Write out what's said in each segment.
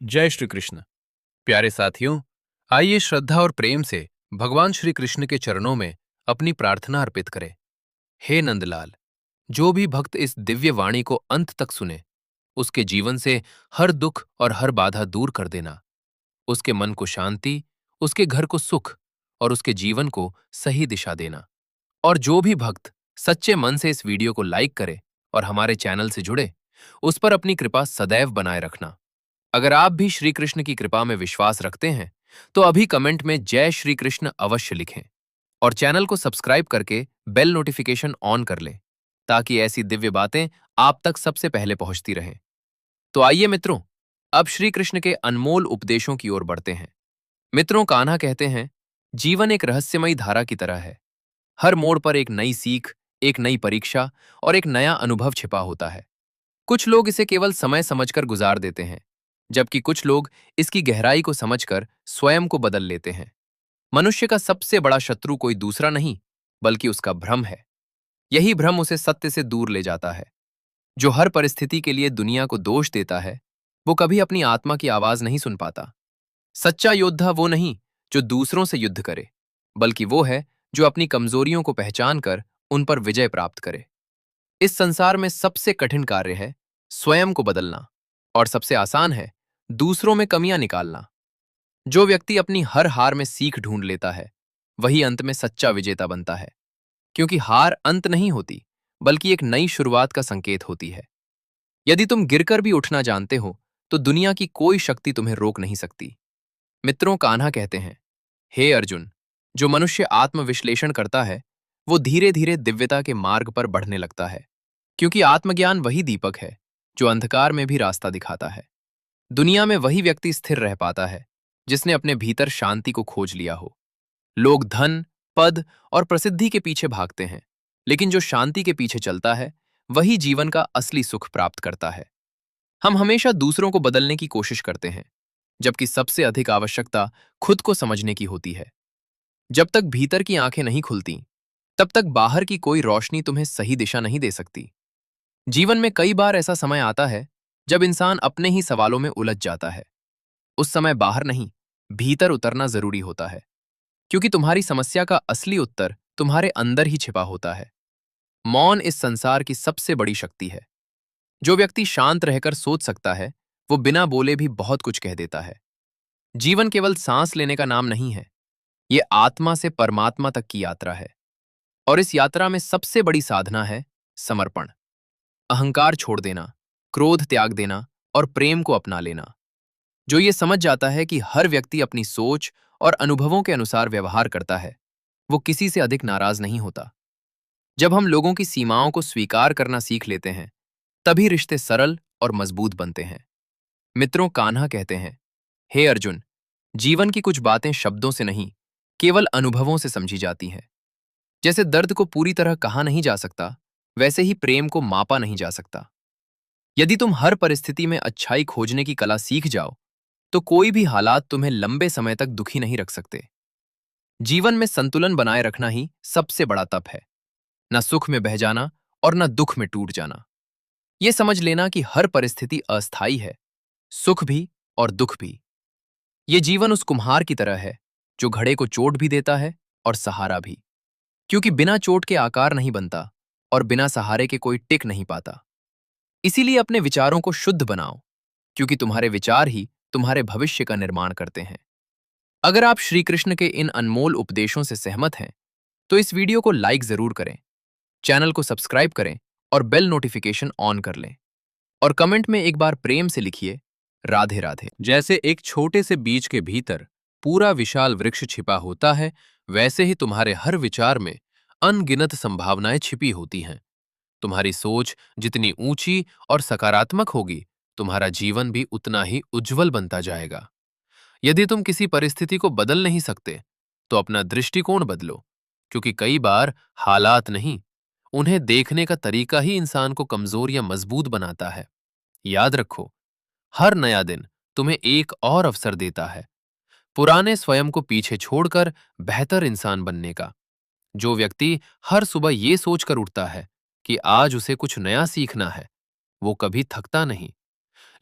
जय श्री कृष्ण। प्यारे साथियों, आइए श्रद्धा और प्रेम से भगवान श्री कृष्ण के चरणों में अपनी प्रार्थना अर्पित करें। हे नंदलाल, जो भी भक्त इस दिव्य वाणी को अंत तक सुने, उसके जीवन से हर दुख और हर बाधा दूर कर देना, उसके मन को शांति, उसके घर को सुख और उसके जीवन को सही दिशा देना। और जो भी भक्त सच्चे मन से इस वीडियो को लाइक करे और हमारे चैनल से जुड़े, उस पर अपनी कृपा सदैव बनाए रखना। अगर आप भी श्री कृष्ण की कृपा में विश्वास रखते हैं, तो अभी कमेंट में जय श्री कृष्ण अवश्य लिखें और चैनल को सब्सक्राइब करके बेल नोटिफिकेशन ऑन कर लें, ताकि ऐसी दिव्य बातें आप तक सबसे पहले पहुंचती रहें। तो आइए मित्रों, अब श्री कृष्ण के अनमोल उपदेशों की ओर बढ़ते हैं। मित्रों, कान्हा कहते हैं, जीवन एक रहस्यमयी धारा की तरह है। हर मोड़ पर एक नई सीख, एक नई परीक्षा और एक नया अनुभव छिपा होता है। कुछ लोग इसे केवल समय समझकर गुजार देते हैं, जबकि कुछ लोग इसकी गहराई को समझकर स्वयं को बदल लेते हैं। मनुष्य का सबसे बड़ा शत्रु कोई दूसरा नहीं, बल्कि उसका भ्रम है। यही भ्रम उसे सत्य से दूर ले जाता है। जो हर परिस्थिति के लिए दुनिया को दोष देता है, वो कभी अपनी आत्मा की आवाज नहीं सुन पाता। सच्चा योद्धा वो नहीं जो दूसरों से युद्ध करे, बल्कि वो है जो अपनी कमजोरियों को पहचान कर उन पर विजय प्राप्त करे। इस संसार में सबसे कठिन कार्य है स्वयं को बदलना, और सबसे आसान है दूसरों में कमियां निकालना। जो व्यक्ति अपनी हर हार में सीख ढूंढ लेता है, वही अंत में सच्चा विजेता बनता है। क्योंकि हार अंत नहीं होती, बल्कि एक नई शुरुआत का संकेत होती है। यदि तुम गिरकर भी उठना जानते हो, तो दुनिया की कोई शक्ति तुम्हें रोक नहीं सकती। मित्रों, कान्हा कहते हैं, हे अर्जुन, जो मनुष्य आत्मविश्लेषण करता है, वो धीरे धीरे दिव्यता के मार्ग पर बढ़ने लगता है। क्योंकि आत्मज्ञान वही दीपक है जो अंधकार में भी रास्ता दिखाता है। दुनिया में वही व्यक्ति स्थिर रह पाता है जिसने अपने भीतर शांति को खोज लिया हो। लोग धन, पद और प्रसिद्धि के पीछे भागते हैं, लेकिन जो शांति के पीछे चलता है, वही जीवन का असली सुख प्राप्त करता है। हम हमेशा दूसरों को बदलने की कोशिश करते हैं, जबकि सबसे अधिक आवश्यकता खुद को समझने की होती है। जब तक भीतर की आंखें नहीं खुलती, तब तक बाहर की कोई रोशनी तुम्हें सही दिशा नहीं दे सकती। जीवन में कई बार ऐसा समय आता है जब इंसान अपने ही सवालों में उलझ जाता है। उस समय बाहर नहीं, भीतर उतरना जरूरी होता है, क्योंकि तुम्हारी समस्या का असली उत्तर तुम्हारे अंदर ही छिपा होता है। मौन इस संसार की सबसे बड़ी शक्ति है। जो व्यक्ति शांत रहकर सोच सकता है, वो बिना बोले भी बहुत कुछ कह देता है। जीवन केवल सांस लेने का नाम नहीं है, ये आत्मा से परमात्मा तक की यात्रा है। और इस यात्रा में सबसे बड़ी साधना है समर्पण। अहंकार छोड़ देना, क्रोध त्याग देना और प्रेम को अपना लेना। जो ये समझ जाता है कि हर व्यक्ति अपनी सोच और अनुभवों के अनुसार व्यवहार करता है, वो किसी से अधिक नाराज नहीं होता। जब हम लोगों की सीमाओं को स्वीकार करना सीख लेते हैं, तभी रिश्ते सरल और मजबूत बनते हैं। मित्रों, कान्हा कहते हैं, हे अर्जुन, जीवन की कुछ बातें शब्दों से नहीं, केवल अनुभवों से समझी जाती हैं। जैसे दर्द को पूरी तरह कहा नहीं जा सकता, वैसे ही प्रेम को मापा नहीं जा सकता। यदि तुम हर परिस्थिति में अच्छाई खोजने की कला सीख जाओ, तो कोई भी हालात तुम्हें लंबे समय तक दुखी नहीं रख सकते। जीवन में संतुलन बनाए रखना ही सबसे बड़ा तप है। न सुख में बह जाना और न दुख में टूट जाना। यह समझ लेना कि हर परिस्थिति अस्थायी है, सुख भी और दुख भी। ये जीवन उस कुम्हार की तरह है जो घड़े को चोट भी देता है और सहारा भी। क्योंकि बिना चोट के आकार नहीं बनता और बिना सहारे के कोई टिक नहीं पाता। इसीलिए अपने विचारों को शुद्ध बनाओ, क्योंकि तुम्हारे विचार ही तुम्हारे भविष्य का निर्माण करते हैं। अगर आप श्री कृष्ण के इन अनमोल उपदेशों से सहमत हैं, तो इस वीडियो को लाइक जरूर करें, चैनल को सब्सक्राइब करें और बेल नोटिफिकेशन ऑन कर लें। और कमेंट में एक बार प्रेम से लिखिए, राधे राधे। जैसे एक छोटे से बीज के भीतर पूरा विशाल वृक्ष छिपा होता है, वैसे ही तुम्हारे हर विचार में अनगिनत संभावनाएं छिपी होती हैं। तुम्हारी सोच जितनी ऊंची और सकारात्मक होगी, तुम्हारा जीवन भी उतना ही उज्जवल बनता जाएगा। यदि तुम किसी परिस्थिति को बदल नहीं सकते, तो अपना दृष्टिकोण बदलो, क्योंकि कई बार हालात नहीं, उन्हें देखने का तरीका ही इंसान को कमजोर या मजबूत बनाता है। याद रखो, हर नया दिन तुम्हें एक और अवसर देता है पुराने स्वयं को पीछे छोड़कर बेहतर इंसान बनने का। जो व्यक्ति हर सुबह ये सोचकर उठता है कि आज उसे कुछ नया सीखना है, वो कभी थकता नहीं।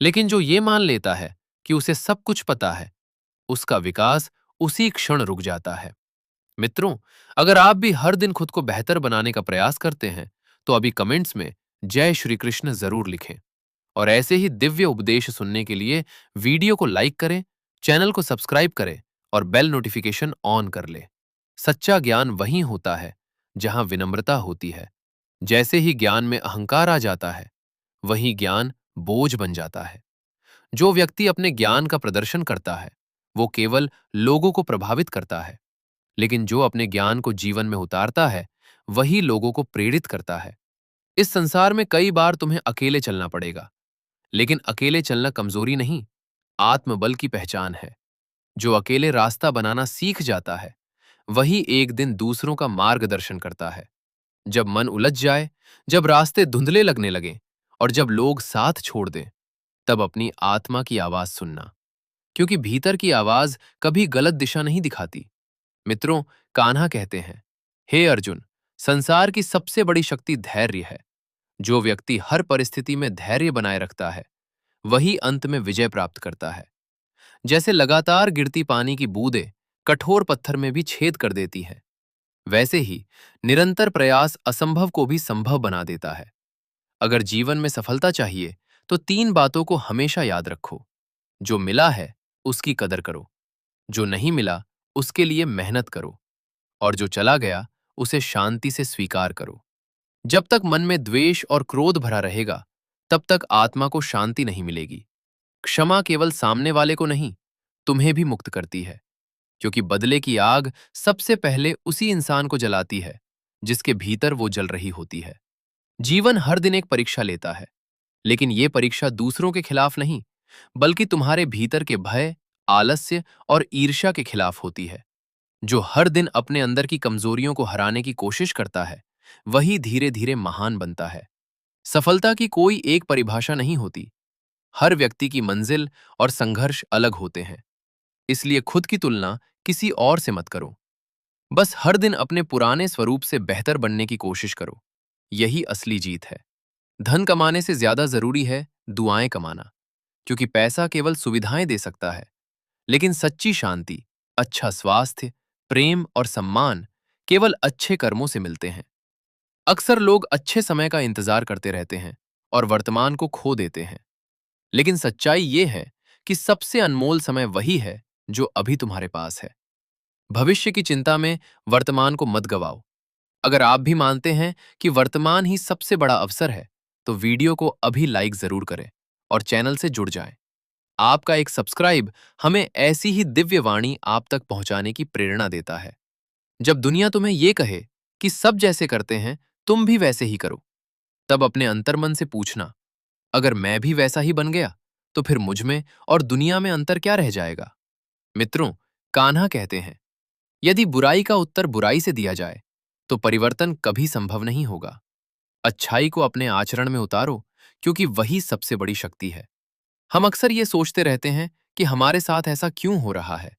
लेकिन जो ये मान लेता है कि उसे सब कुछ पता है, उसका विकास उसी क्षण रुक जाता है। मित्रों, अगर आप भी हर दिन खुद को बेहतर बनाने का प्रयास करते हैं, तो अभी कमेंट्स में जय श्री कृष्ण जरूर लिखें। और ऐसे ही दिव्य उपदेश सुनने के लिए वीडियो को लाइक करें, चैनल को सब्सक्राइब करें और बेल नोटिफिकेशन ऑन कर लें। सच्चा ज्ञान वहीं होता है जहां विनम्रता होती है। जैसे ही ज्ञान में अहंकार आ जाता है, वही ज्ञान बोझ बन जाता है। जो व्यक्ति अपने ज्ञान का प्रदर्शन करता है, वो केवल लोगों को प्रभावित करता है, लेकिन जो अपने ज्ञान को जीवन में उतारता है, वही लोगों को प्रेरित करता है। इस संसार में कई बार तुम्हें अकेले चलना पड़ेगा, लेकिन अकेले चलना कमजोरी नहीं, आत्मबल की पहचान है। जो अकेले रास्ता बनाना सीख जाता है, वही एक दिन दूसरों का मार्गदर्शन करता है। जब मन उलझ जाए, जब रास्ते धुंधले लगने लगें और जब लोग साथ छोड़ दें, तब अपनी आत्मा की आवाज सुनना, क्योंकि भीतर की आवाज कभी गलत दिशा नहीं दिखाती। मित्रों, कान्हा कहते हैं, हे अर्जुन, संसार की सबसे बड़ी शक्ति धैर्य है। जो व्यक्ति हर परिस्थिति में धैर्य बनाए रखता है, वही अंत में विजय प्राप्त करता है। जैसे लगातार गिरती पानी की बूंदें कठोर पत्थर में भी छेद कर देती हैं, वैसे ही निरंतर प्रयास असंभव को भी संभव बना देता है। अगर जीवन में सफलता चाहिए, तो 3 बातों को हमेशा याद रखो। जो मिला है, उसकी कदर करो। जो नहीं मिला, उसके लिए मेहनत करो। और जो चला गया, उसे शांति से स्वीकार करो। जब तक मन में द्वेष और क्रोध भरा रहेगा, तब तक आत्मा को शांति नहीं मिलेगी। क्षमा केवल सामने वाले को नहीं, तुम्हें भी मुक्त करती है, क्योंकि बदले की आग सबसे पहले उसी इंसान को जलाती है जिसके भीतर वो जल रही होती है। जीवन हर दिन एक परीक्षा लेता है, लेकिन ये परीक्षा दूसरों के खिलाफ नहीं, बल्कि तुम्हारे भीतर के भय, आलस्य और ईर्ष्या के खिलाफ होती है। जो हर दिन अपने अंदर की कमजोरियों को हराने की कोशिश करता है, वही धीरे धीरे महान बनता है। सफलता की कोई एक परिभाषा नहीं होती। हर व्यक्ति की मंजिल और संघर्ष अलग होते हैं। इसलिए खुद की तुलना किसी और से मत करो। बस हर दिन अपने पुराने स्वरूप से बेहतर बनने की कोशिश करो। यही असली जीत है। धन कमाने से ज्यादा जरूरी है दुआएं कमाना, क्योंकि पैसा केवल सुविधाएं दे सकता है, लेकिन सच्ची शांति, अच्छा स्वास्थ्य, प्रेम और सम्मान केवल अच्छे कर्मों से मिलते हैं। अक्सर लोग अच्छे समय का इंतजार करते रहते हैं और वर्तमान को खो देते हैं, लेकिन सच्चाई ये है कि सबसे अनमोल समय वही है जो अभी तुम्हारे पास है। भविष्य की चिंता में वर्तमान को मत गवाओ। अगर आप भी मानते हैं कि वर्तमान ही सबसे बड़ा अवसर है, तो वीडियो को अभी लाइक जरूर करें और चैनल से जुड़ जाएं। आपका एक सब्सक्राइब हमें ऐसी ही दिव्य वाणी आप तक पहुंचाने की प्रेरणा देता है। जब दुनिया तुम्हें यह कहे कि सब जैसे करते हैं, तुम भी वैसे ही करो, तब अपने अंतर्मन से पूछना, अगर मैं भी वैसा ही बन गया, तो फिर मुझ में और दुनिया में अंतर क्या रह जाएगा? मित्रों, कान्हा कहते हैं, यदि बुराई का उत्तर बुराई से दिया जाए, तो परिवर्तन कभी संभव नहीं होगा। अच्छाई को अपने आचरण में उतारो, क्योंकि वही सबसे बड़ी शक्ति है। हम अक्सर ये सोचते रहते हैं कि हमारे साथ ऐसा क्यों हो रहा है,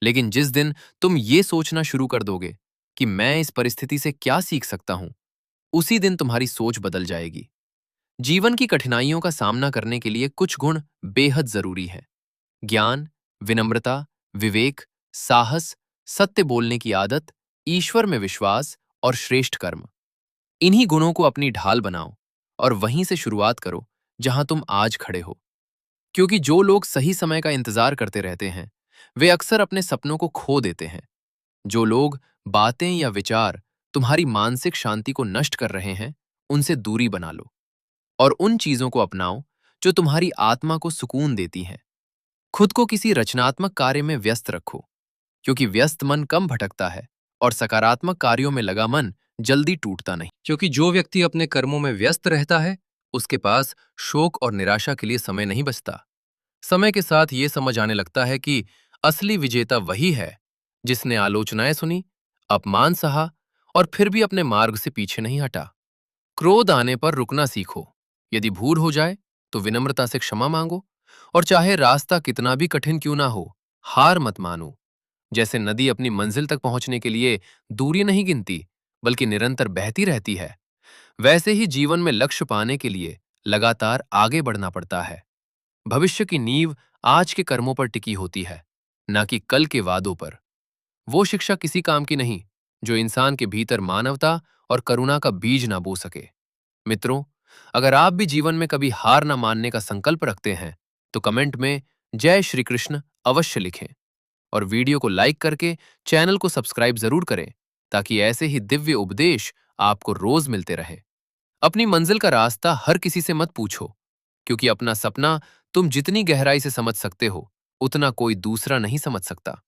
लेकिन जिस दिन तुम ये सोचना शुरू कर दोगे कि मैं इस परिस्थिति से क्या सीख सकता हूं, उसी दिन तुम्हारी सोच बदल जाएगी। जीवन की कठिनाइयों का सामना करने के लिए कुछ गुण बेहद जरूरी हैं: ज्ञान, विनम्रता, विवेक, साहस, सत्य बोलने की आदत, ईश्वर में विश्वास और श्रेष्ठ कर्म। इन्हीं गुणों को अपनी ढाल बनाओ और वहीं से शुरुआत करो जहां तुम आज खड़े हो। क्योंकि जो लोग सही समय का इंतजार करते रहते हैं, वे अक्सर अपने सपनों को खो देते हैं। जो लोग बातें या विचार तुम्हारी मानसिक शांति को नष्ट कर रहे हैं, उनसे दूरी बना लो और उन चीजों को अपनाओ जो तुम्हारी आत्मा को सुकून देती हैं। खुद को किसी रचनात्मक कार्य में व्यस्त रखो, क्योंकि व्यस्त मन कम भटकता है और सकारात्मक कार्यों में लगा मन जल्दी टूटता नहीं। क्योंकि जो व्यक्ति अपने कर्मों में व्यस्त रहता है, उसके पास शोक और निराशा के लिए समय नहीं बचता। समय के साथ ये समझ आने लगता है कि असली विजेता वही है जिसने आलोचनाएं सुनी, अपमान सहा और फिर भी अपने मार्ग से पीछे नहीं हटा। क्रोध आने पर रुकना सीखो। यदि भूल हो जाए, तो विनम्रता से क्षमा मांगो और चाहे रास्ता कितना भी कठिन क्यों ना हो, हार मत मानो। जैसे नदी अपनी मंजिल तक पहुंचने के लिए दूरी नहीं गिनती, बल्कि निरंतर बहती रहती है, वैसे ही जीवन में लक्ष्य पाने के लिए लगातार आगे बढ़ना पड़ता है। भविष्य की नींव आज के कर्मों पर टिकी होती है, न कि कल के वादों पर। वो शिक्षा किसी काम की नहीं जो इंसान के भीतर मानवता और करुणा का बीज ना बो सके। मित्रों, अगर आप भी जीवन में कभी हार न मानने का संकल्प रखते हैं, तो कमेंट में जय श्री कृष्ण अवश्य लिखें और वीडियो को लाइक करके चैनल को सब्सक्राइब जरूर करें, ताकि ऐसे ही दिव्य उपदेश आपको रोज मिलते रहे। अपनी मंजिल का रास्ता हर किसी से मत पूछो, क्योंकि अपना सपना तुम जितनी गहराई से समझ सकते हो, उतना कोई दूसरा नहीं समझ सकता।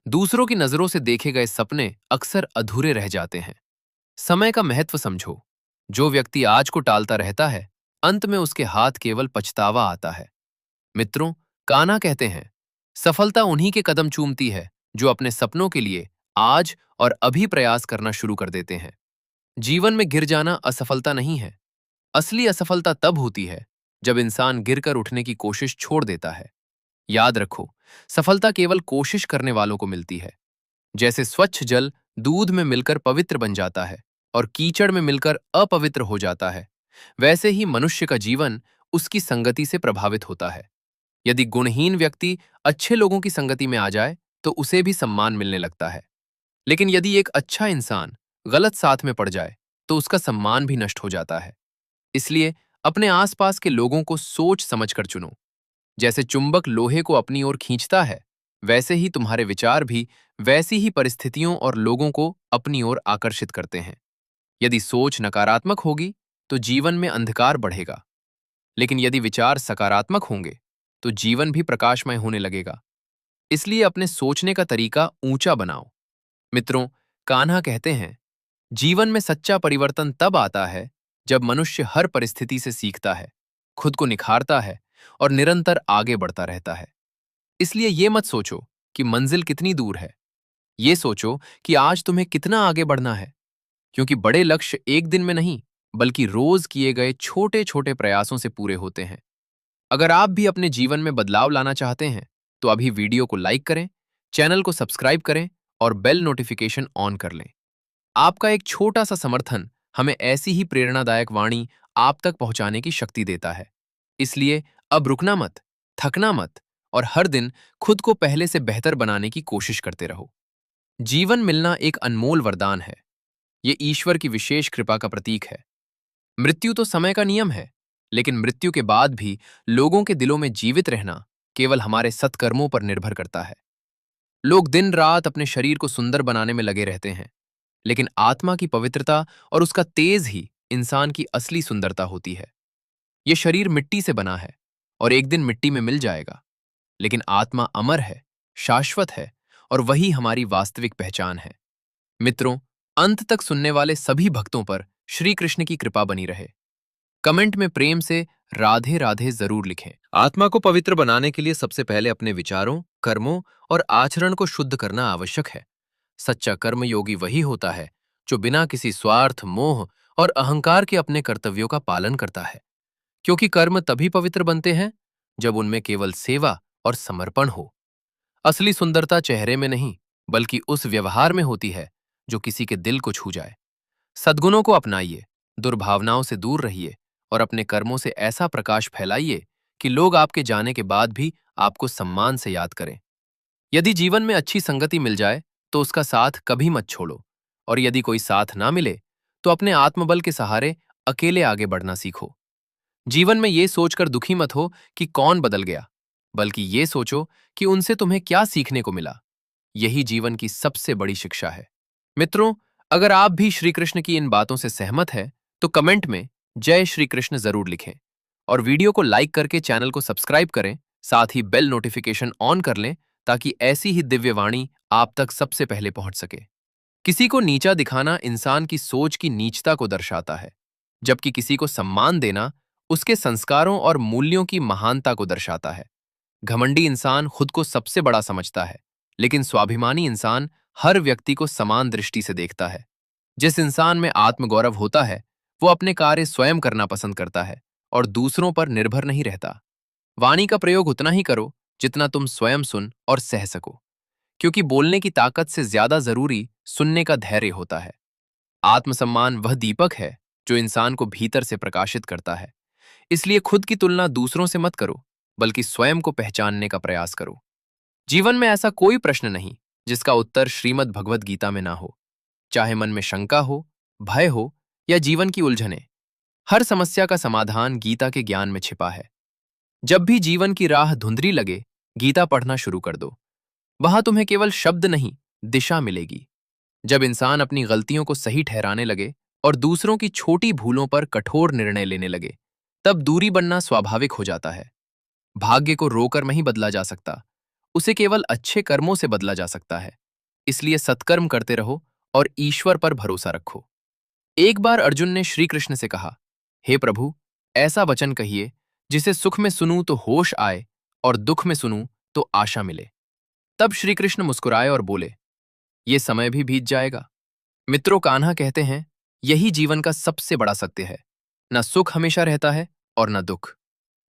दूसरों की नजरों से देखे गए सपने अक्सर अधूरे रह जाते हैं। समय का महत्व समझो। जो व्यक्ति आज को टालता रहता है, अंत में उसके हाथ केवल पछतावा आता है। मित्रों, कान्हा कहते हैं, सफलता उन्हीं के कदम चूमती है जो अपने सपनों के लिए आज और अभी प्रयास करना शुरू कर देते हैं। जीवन में गिर जाना असफलता नहीं है। असली असफलता तब होती है जब इंसान गिरकर उठने की कोशिश छोड़ देता है। याद रखो, सफलता केवल कोशिश करने वालों को मिलती है। जैसे स्वच्छ जल दूध में मिलकर पवित्र बन जाता है और कीचड़ में मिलकर अपवित्र हो जाता है, वैसे ही मनुष्य का जीवन उसकी संगति से प्रभावित होता है। यदि गुणहीन व्यक्ति अच्छे लोगों की संगति में आ जाए, तो उसे भी सम्मान मिलने लगता है। लेकिन यदि एक अच्छा इंसान गलत साथ में पड़ जाए, तो उसका सम्मान भी नष्ट हो जाता है। इसलिए अपने आसपास के लोगों को सोच समझकर चुनो। जैसे चुंबक लोहे को अपनी ओर खींचता है, वैसे ही तुम्हारे विचार भी वैसी ही परिस्थितियों और लोगों को अपनी ओर आकर्षित करते हैं। यदि सोच नकारात्मक होगी, तो जीवन में अंधकार बढ़ेगा। लेकिन यदि विचार सकारात्मक होंगे, तो जीवन भी प्रकाशमय होने लगेगा। इसलिए अपने सोचने का तरीका ऊंचा बनाओ। मित्रों, कान्हा कहते हैं, जीवन में सच्चा परिवर्तन तब आता है जब मनुष्य हर परिस्थिति से सीखता है, खुद को निखारता है और निरंतर आगे बढ़ता रहता है। इसलिए ये मत सोचो कि मंजिल कितनी दूर है, ये सोचो कि आज तुम्हें कितना आगे बढ़ना है, क्योंकि बड़े लक्ष्य एक दिन में नहीं, बल्कि रोज किए गए छोटे छोटे प्रयासों से पूरे होते हैं। अगर आप भी अपने जीवन में बदलाव लाना चाहते हैं, तो अभी वीडियो को लाइक करें, चैनल को सब्सक्राइब करें और बेल नोटिफिकेशन ऑन कर लें। आपका एक छोटा सा समर्थन हमें ऐसी ही प्रेरणादायक वाणी आप तक पहुंचाने की शक्ति देता है। इसलिए अब रुकना मत, थकना मत और हर दिन खुद को पहले से बेहतर बनाने की कोशिश करते रहो। जीवन मिलना एक अनमोल वरदान है। ये ईश्वर की विशेष कृपा का प्रतीक है। मृत्यु तो समय का नियम है, लेकिन मृत्यु के बाद भी लोगों के दिलों में जीवित रहना केवल हमारे सत्कर्मों पर निर्भर करता है। लोग दिन रात अपने शरीर को सुंदर बनाने में लगे रहते हैं, लेकिन आत्मा की पवित्रता और उसका तेज ही इंसान की असली सुंदरता होती है। ये शरीर मिट्टी से बना है और एक दिन मिट्टी में मिल जाएगा, लेकिन आत्मा अमर है, शाश्वत है और वही हमारी वास्तविक पहचान है। मित्रों, अंत तक सुनने वाले सभी भक्तों पर श्री कृष्ण की कृपा बनी रहे। कमेंट में प्रेम से राधे राधे जरूर लिखें। आत्मा को पवित्र बनाने के लिए सबसे पहले अपने विचारों, कर्मों और आचरण को शुद्ध करना आवश्यक है। सच्चा कर्मयोगी वही होता है जो बिना किसी स्वार्थ, मोह और अहंकार के अपने कर्तव्यों का पालन करता है, क्योंकि कर्म तभी पवित्र बनते हैं जब उनमें केवल सेवा और समर्पण हो। असली सुंदरता चेहरे में नहीं, बल्कि उस व्यवहार में होती है जो किसी के दिल को छू जाए। सद्गुणों को अपनाइए, दुर्भावनाओं से दूर रहिए और अपने कर्मों से ऐसा प्रकाश फैलाइए कि लोग आपके जाने के बाद भी आपको सम्मान से याद करें। यदि जीवन में अच्छी संगति मिल जाए, तो उसका साथ कभी मत छोड़ो, और यदि कोई साथ ना मिले, तो अपने आत्मबल के सहारे अकेले आगे बढ़ना सीखो। जीवन में ये सोचकर दुखी मत हो कि कौन बदल गया, बल्कि ये सोचो कि उनसे तुम्हें क्या सीखने को मिला। यही जीवन की सबसे बड़ी शिक्षा है। मित्रों, अगर आप भी श्री कृष्ण की इन बातों से सहमत हैं, तो कमेंट में जय श्री कृष्ण जरूर लिखें और वीडियो को लाइक करके चैनल को सब्सक्राइब करें, साथ ही बेल नोटिफिकेशन ऑन कर लें, ताकि ऐसी ही दिव्य वाणी आप तक सबसे पहले पहुंच सके। किसी को नीचा दिखाना इंसान की सोच की नीचता को दर्शाता है, जबकि किसी को सम्मान देना उसके संस्कारों और मूल्यों की महानता को दर्शाता है। घमंडी इंसान खुद को सबसे बड़ा समझता है, लेकिन स्वाभिमानी इंसान हर व्यक्ति को समान दृष्टि से देखता है। जिस इंसान में आत्मगौरव होता है, वो अपने कार्य स्वयं करना पसंद करता है और दूसरों पर निर्भर नहीं रहता। वाणी का प्रयोग उतना ही करो जितना तुम स्वयं सुन और सह सको, क्योंकि बोलने की ताकत से ज्यादा जरूरी सुनने का धैर्य होता है। आत्मसम्मान वह दीपक है जो इंसान को भीतर से प्रकाशित करता है। इसलिए खुद की तुलना दूसरों से मत करो, बल्कि स्वयं को पहचानने का प्रयास करो। जीवन में ऐसा कोई प्रश्न नहीं जिसका उत्तर श्रीमद् भगवद गीता में ना हो। चाहे मन में शंका हो, भय हो या जीवन की उलझने, हर समस्या का समाधान गीता के ज्ञान में छिपा है। जब भी जीवन की राह धुंधली लगे, गीता पढ़ना शुरू कर दो। वहां तुम्हें केवल शब्द नहीं, दिशा मिलेगी। जब इंसान अपनी गलतियों को सही ठहराने लगे और दूसरों की छोटी भूलों पर कठोर निर्णय लेने लगे, तब दूरी बनना स्वाभाविक हो जाता है। भाग्य को रोकर नहीं बदला जा सकता, उसे केवल अच्छे कर्मों से बदला जा सकता है। इसलिए सत्कर्म करते रहो और ईश्वर पर भरोसा रखो। एक बार अर्जुन ने श्री कृष्ण से कहा, हे प्रभु, ऐसा वचन कहिए जिसे सुख में सुनूं तो होश आए और दुख में सुनूं तो आशा मिले। तब श्री कृष्ण मुस्कुराए और बोले, ये समय भी बीत जाएगा। मित्रों, कान्हा कहते हैं, यही जीवन का सबसे बड़ा सत्य है। न सुख हमेशा रहता है और न दुख।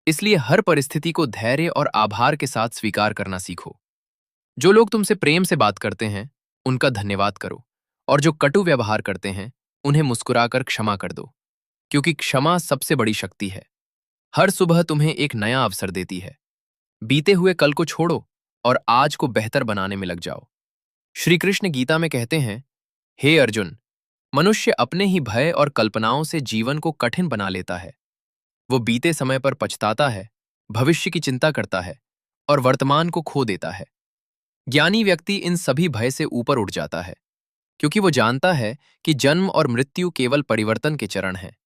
इसलिए हर परिस्थिति को धैर्य और आभार के साथ स्वीकार करना सीखो। जो लोग तुमसे प्रेम से बात करते हैं, उनका धन्यवाद करो, और जो कटु व्यवहार करते हैं, उन्हें मुस्कुराकर क्षमा कर दो, क्योंकि क्षमा सबसे बड़ी शक्ति है। हर सुबह तुम्हें एक नया अवसर देती है। बीते हुए कल को छोड़ो और आज को बेहतर बनाने में लग जाओ। श्री कृष्ण गीता में कहते हैं, हे अर्जुन, मनुष्य अपने ही भय और कल्पनाओं से जीवन को कठिन बना लेता है। वो बीते समय पर पछताता है, भविष्य की चिंता करता है और वर्तमान को खो देता है। ज्ञानी व्यक्ति इन सभी भय से ऊपर उठ जाता है, क्योंकि वो जानता है कि जन्म और मृत्यु केवल परिवर्तन के चरण हैं।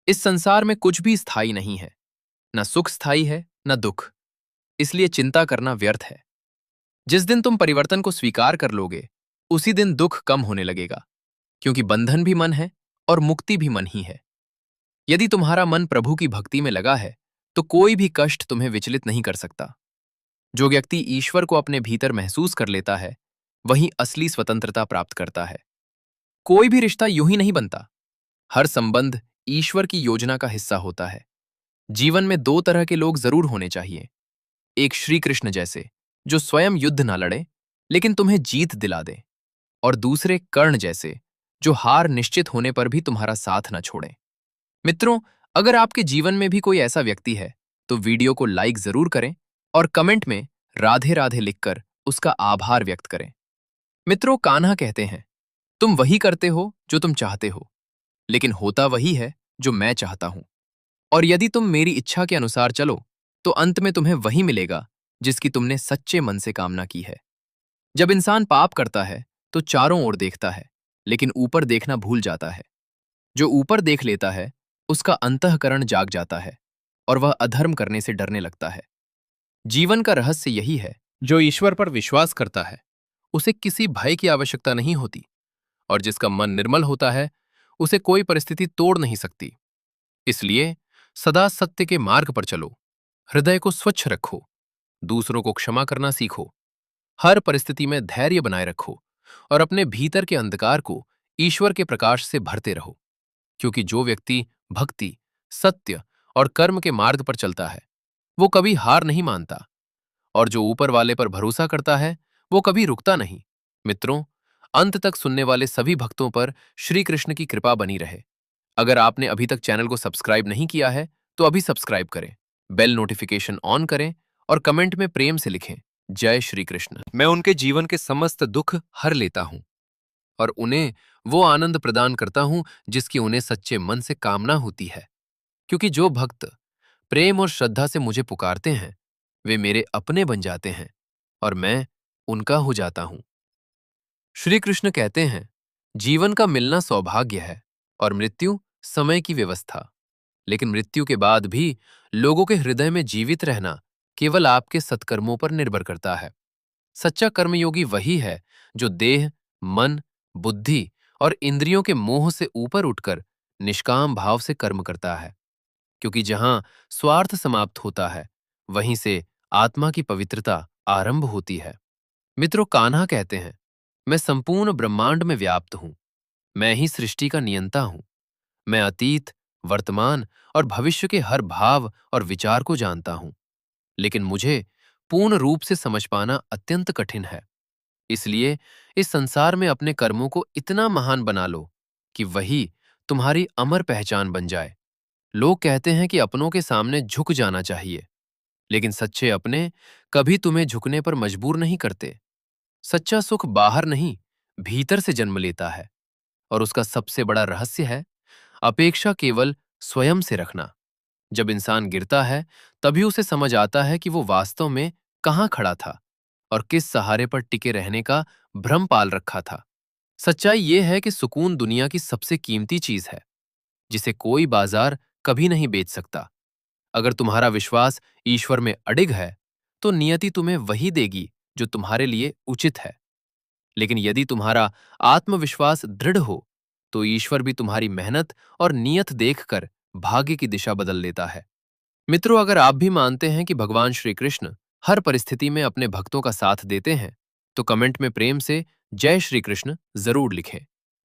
इस संसार में कुछ भी स्थायी नहीं है, न सुख स्थायी है न दुख। इसलिए चिंता करना व्यर्थ है। जिस दिन तुम परिवर्तन को स्वीकार कर लोगे, उसी दिन दुख कम होने लगेगा, क्योंकि बंधन भी मन है और मुक्ति भी मन ही है। यदि तुम्हारा मन प्रभु की भक्ति में लगा है, तो कोई भी कष्ट तुम्हें विचलित नहीं कर सकता। जो व्यक्ति ईश्वर को अपने भीतर महसूस कर लेता है, वही असली स्वतंत्रता प्राप्त करता है। कोई भी रिश्ता यूं ही नहीं बनता। हर संबंध ईश्वर की योजना का हिस्सा होता है। जीवन में दो तरह के लोग जरूर होने चाहिए। एक श्री कृष्ण जैसे, जो स्वयं युद्ध ना लड़े लेकिन तुम्हें जीत दिला दे, और दूसरे कर्ण जैसे, जो हार निश्चित होने पर भी तुम्हारा साथ न छोड़े। मित्रों, अगर आपके जीवन में भी कोई ऐसा व्यक्ति है, तो वीडियो को लाइक जरूर करें और कमेंट में राधे राधे लिखकर उसका आभार व्यक्त करें। मित्रों, कान्हा कहते हैं, तुम वही करते हो जो तुम चाहते हो, लेकिन होता वही है जो मैं चाहता हूं। और यदि तुम मेरी इच्छा के अनुसार चलो, तो अंत में तुम्हें वही मिलेगा जिसकी तुमने सच्चे मन से कामना की है। जब इंसान पाप करता है, तो चारों ओर देखता है, लेकिन ऊपर देखना भूल जाता है। जो ऊपर देख लेता है, उसका अंतःकरण जाग जाता है और वह अधर्म करने से डरने लगता है। जीवन का रहस्य यही है, जो ईश्वर पर विश्वास करता है, उसे किसी भय की आवश्यकता नहीं होती, और जिसका मन निर्मल होता है, उसे कोई परिस्थिति तोड़ नहीं सकती। इसलिए सदा सत्य के मार्ग पर चलो, हृदय को स्वच्छ रखो, दूसरों को क्षमा करना सीखो, हर परिस्थिति में धैर्य बनाए रखो और अपने भीतर के अंधकार को ईश्वर के प्रकाश से भरते रहो। क्योंकि जो व्यक्ति भक्ति, सत्य और कर्म के मार्ग पर चलता है, वो कभी हार नहीं मानता, और जो ऊपर वाले पर भरोसा करता है, वो कभी रुकता नहीं। मित्रों, अंत तक सुनने वाले सभी भक्तों पर श्री कृष्ण की कृपा बनी रहे। अगर आपने अभी तक चैनल को सब्सक्राइब नहीं किया है, तो अभी सब्सक्राइब करें, बेल नोटिफिकेशन ऑन करें और कमेंट में प्रेम से लिखें, जय श्री कृष्ण। मैं उनके जीवन के समस्त दुख हर लेता हूं और उन्हें वो आनंद प्रदान करता हूं जिसकी उन्हें सच्चे मन से कामना होती है। क्योंकि जो भक्त प्रेम और श्रद्धा से मुझे पुकारते हैं, वे मेरे अपने बन जाते हैं और मैं उनका हो जाता हूं। श्री कृष्ण कहते हैं, जीवन का मिलना सौभाग्य है और मृत्यु समय की व्यवस्था। लेकिन मृत्यु के बाद भी लोगों के हृदय में जीवित रहना केवल आपके सत्कर्मों पर निर्भर करता है। सच्चा कर्मयोगी वही है जो देह, मन, बुद्धि और इंद्रियों के मोह से ऊपर उठकर निष्काम भाव से कर्म करता है। क्योंकि जहां स्वार्थ समाप्त होता है, वहीं से आत्मा की पवित्रता आरंभ होती है। मित्रों, कान्हा कहते हैं, मैं संपूर्ण ब्रह्मांड में व्याप्त हूं। मैं ही सृष्टि का नियंता हूं। मैं अतीत, वर्तमान और भविष्य के हर भाव और विचार को जानता हूं, लेकिन मुझे पूर्ण रूप से समझ पाना अत्यंत कठिन है। इसलिए इस संसार में अपने कर्मों को इतना महान बना लो कि वही तुम्हारी अमर पहचान बन जाए। लोग कहते हैं कि अपनों के सामने झुक जाना चाहिए, लेकिन सच्चे अपने कभी तुम्हें झुकने पर मजबूर नहीं करते। सच्चा सुख बाहर नहीं, भीतर से जन्म लेता है, और उसका सबसे बड़ा रहस्य है अपेक्षा केवल स्वयं से रखना। जब इंसान गिरता है, तभी उसे समझ आता है कि वो वास्तव में कहाँ खड़ा था और किस सहारे पर टिके रहने का भ्रम पाल रखा था। सच्चाई ये है कि सुकून दुनिया की सबसे कीमती चीज है, जिसे कोई बाजार कभी नहीं बेच सकता। अगर तुम्हारा विश्वास ईश्वर में अडिग है, तो नियति तुम्हें वही देगी जो तुम्हारे लिए उचित है। लेकिन यदि तुम्हारा आत्मविश्वास दृढ़ हो, तो ईश्वर भी तुम्हारी मेहनत और नियत देखकर भाग्य की दिशा बदल देता है। मित्रों, अगर आप भी मानते हैं कि भगवान श्री कृष्ण हर परिस्थिति में अपने भक्तों का साथ देते हैं, तो कमेंट में प्रेम से जय श्री कृष्ण जरूर लिखें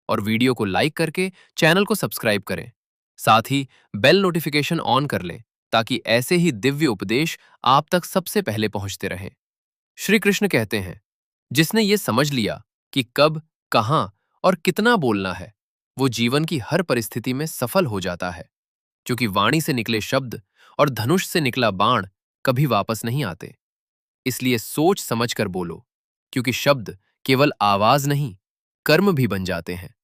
और वीडियो को लाइक करके चैनल को सब्सक्राइब करें। साथ ही बेल नोटिफिकेशन ऑन कर लें, ताकि ऐसे ही दिव्य उपदेश आप तक सबसे पहले पहुंचते रहें। श्री कृष्ण कहते हैं, जिसने ये समझ लिया कि कब, कहां और कितना बोलना है, वो जीवन की हर परिस्थिति में सफल हो जाता है। क्योंकि वाणी से निकले शब्द और धनुष से निकला बाण कभी वापस नहीं आते। इसलिए सोच समझकर बोलो, क्योंकि शब्द केवल आवाज नहीं, कर्म भी बन जाते हैं।